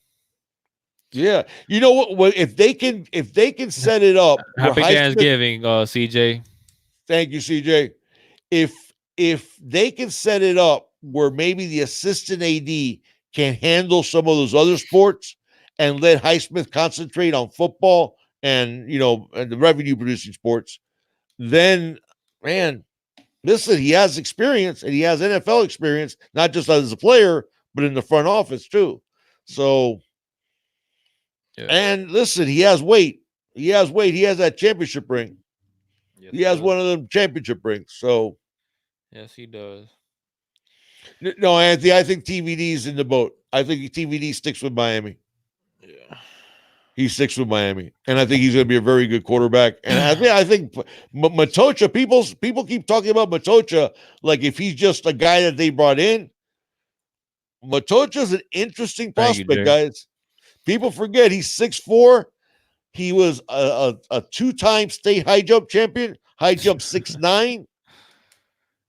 yeah. You know what? If they can set it up. Happy Thanksgiving, CJ. Thank you, CJ. If they can set it up where maybe the assistant AD can handle some of those other sports and let Highsmith concentrate on football and and the revenue producing sports, then man, listen, he has experience and he has NFL experience, not just as a player, but in the front office too. So, and listen, he has weight. He has weight. He has that championship ring. Yes, he has one of them championship rings. So, yes, he does. No, Anthony, I think TVD's in the boat. I think TVD sticks with Miami. Yeah. He sticks with Miami, and I think he's going to be a very good quarterback. And I think Matocha, people keep talking about Matocha like if he's just a guy that they brought in. Matocha's an interesting prospect, guys. People forget he's 6'4". He was a two-time state high jump champion, high jump 6'9".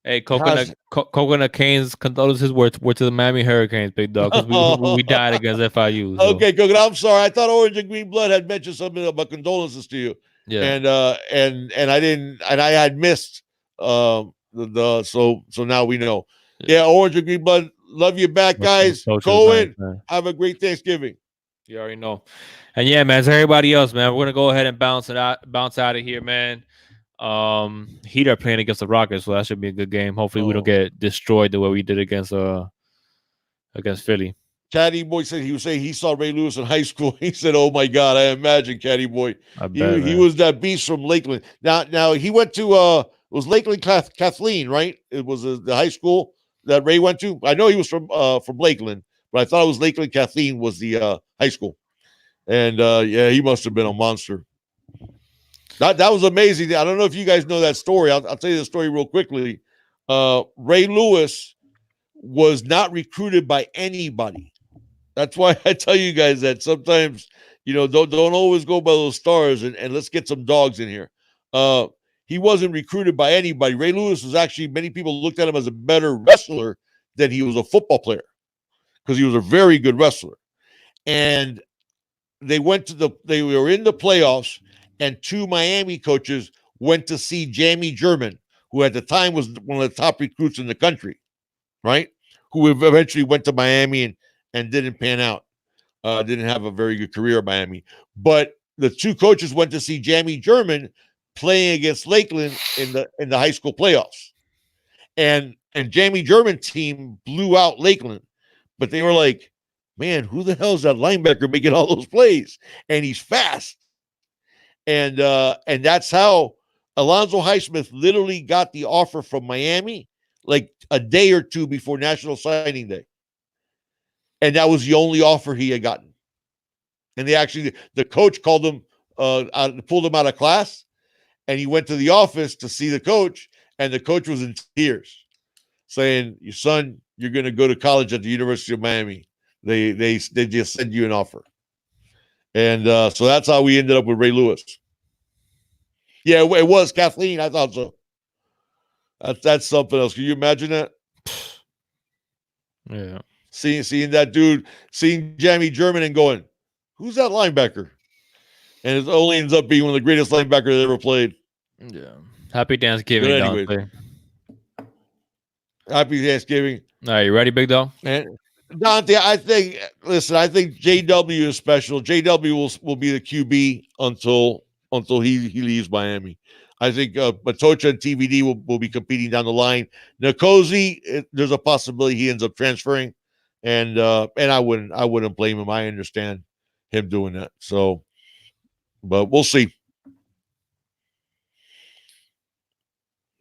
Hey, Coconut Cane's condolences were to the Miami Hurricanes, Big Dog, because we died against FIU. So. Okay, Coconut, I'm sorry. I thought Orange and Green Blood had mentioned something about condolences to you. Yeah, and I didn't, and I had missed so now we know. Yeah, Orange and Green Blood, love you back, guys. Cohen, have a great Thanksgiving. You already know. And yeah, man, to everybody else, man, we're gonna go ahead and bounce out of here, man. Heat are playing against the Rockets, so that should be a good game. Hopefully, we don't get destroyed the way we did against Philly. Caddy Boy said he saw Ray Lewis in high school. He said, "Oh my God, I imagine Caddy Boy. He was that beast from Lakeland. Now he went to it was Lakeland Kathleen, right? It was the high school that Ray went to. I know he was from Lakeland, but I thought it was Lakeland Kathleen was the high school. And yeah, he must have been a monster. That was amazing. I don't know if you guys know that story. I'll tell you the story real quickly. Ray Lewis was not recruited by anybody. That's why I tell you guys that sometimes, don't always go by those stars, and let's get some dogs in here. He wasn't recruited by anybody. Ray Lewis was actually, many people looked at him as a better wrestler than he was a football player, because he was a very good wrestler. And they were in the playoffs, and two Miami coaches went to see Jamie German, who at the time was one of the top recruits in the country, right? Who eventually went to Miami and didn't pan out. Didn't have a very good career at Miami. But the two coaches went to see Jamie German playing against Lakeland in the high school playoffs. And Jamie German team blew out Lakeland. But they were like, man, who the hell is that linebacker making all those plays? And he's fast. And that's how Alonzo Highsmith literally got the offer from Miami like a day or two before National Signing Day. And that was the only offer he had gotten. And the coach called him, pulled him out of class, and he went to the office to see the coach, and the coach was in tears, saying, "Your son, you're going to go to college at the University of Miami. They just sent you an offer." And so that's how we ended up with Ray Lewis. Yeah, it was Kathleen. I thought so. That's something else. Can you imagine that? Yeah. Seeing that dude, seeing Jamie German and going, who's that linebacker? And it only ends up being one of the greatest linebackers that ever played. Yeah. Happy Thanksgiving, anyway. Dante. Happy Thanksgiving. All right, you ready, big dog? And Dante, I think JW is special. JW will be the QB until he leaves Miami. I think Matocha and TVD will be competing down the line. Nkosi, there's a possibility he ends up transferring, and I wouldn't blame him. I understand him doing that. So, but we'll see.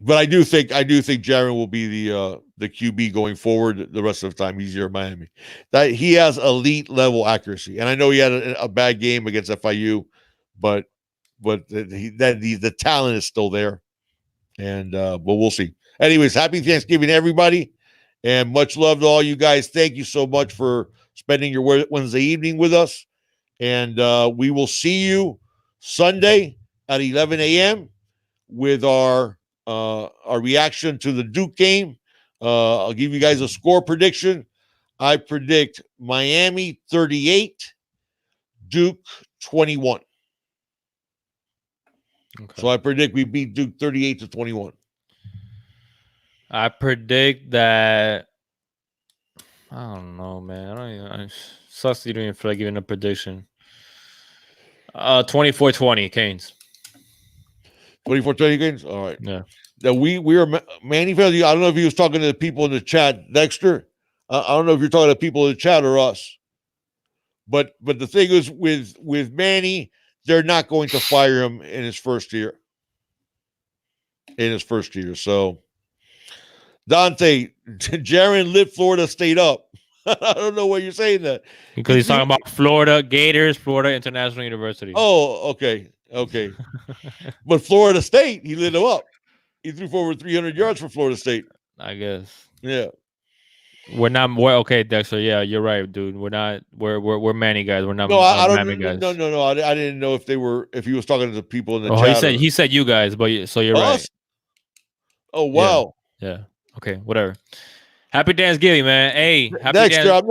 But I do think Jaron will be the QB going forward the rest of the time he's here in Miami. That he has elite level accuracy, and I know he had a bad game against FIU, but the talent is still there, and but we'll see. Anyways, happy Thanksgiving, everybody, and much love to all you guys. Thank you so much for spending your Wednesday evening with us, and we will see you Sunday at 11 a.m. with our reaction to the Duke game. I'll give you guys a score prediction. I predict Miami 38, Duke 21. Okay. So I predict we beat Duke 38-21. I predict that. I don't know, man. Sucks you don't even feel like giving a prediction. 24-20 Canes. 24-20 Canes? All right. Yeah. That we are Manny fans. I don't know if he was talking to the people in the chat, Dexter. I don't know if you're talking to people in the chat or us. But the thing is with Manny, they're not going to fire him in his first year. So Dante, Jaron lit Florida State up. I don't know why you're saying that. Because he's talking about Florida Gators, Florida International University. Oh, okay. But Florida State, he lit him up. He threw for over 300 yards for Florida State. I guess. Yeah. We're okay, Dexter. Yeah, you're right, dude. We're Manny guys. We're not. No, I don't. Miami guys. No. I didn't know if he was talking to the people in the chat. He said you guys, but so you're right. Oh wow. Yeah. Okay. Whatever. Happy Thanksgiving, man. Hey, Dexter, I'm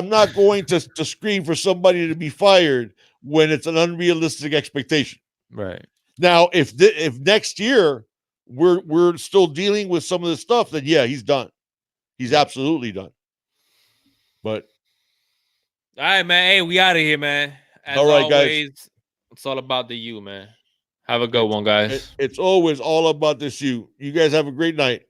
not going to scream for somebody to be fired when it's an unrealistic expectation. Right. Now, if next year we're still dealing with some of this stuff, then yeah, he's done. He's absolutely done. But all right, man. Hey, we out of here, man. As all right, always, guys. It's all about the you, man. Have a good one, guys. It's always all about this you. You guys have a great night.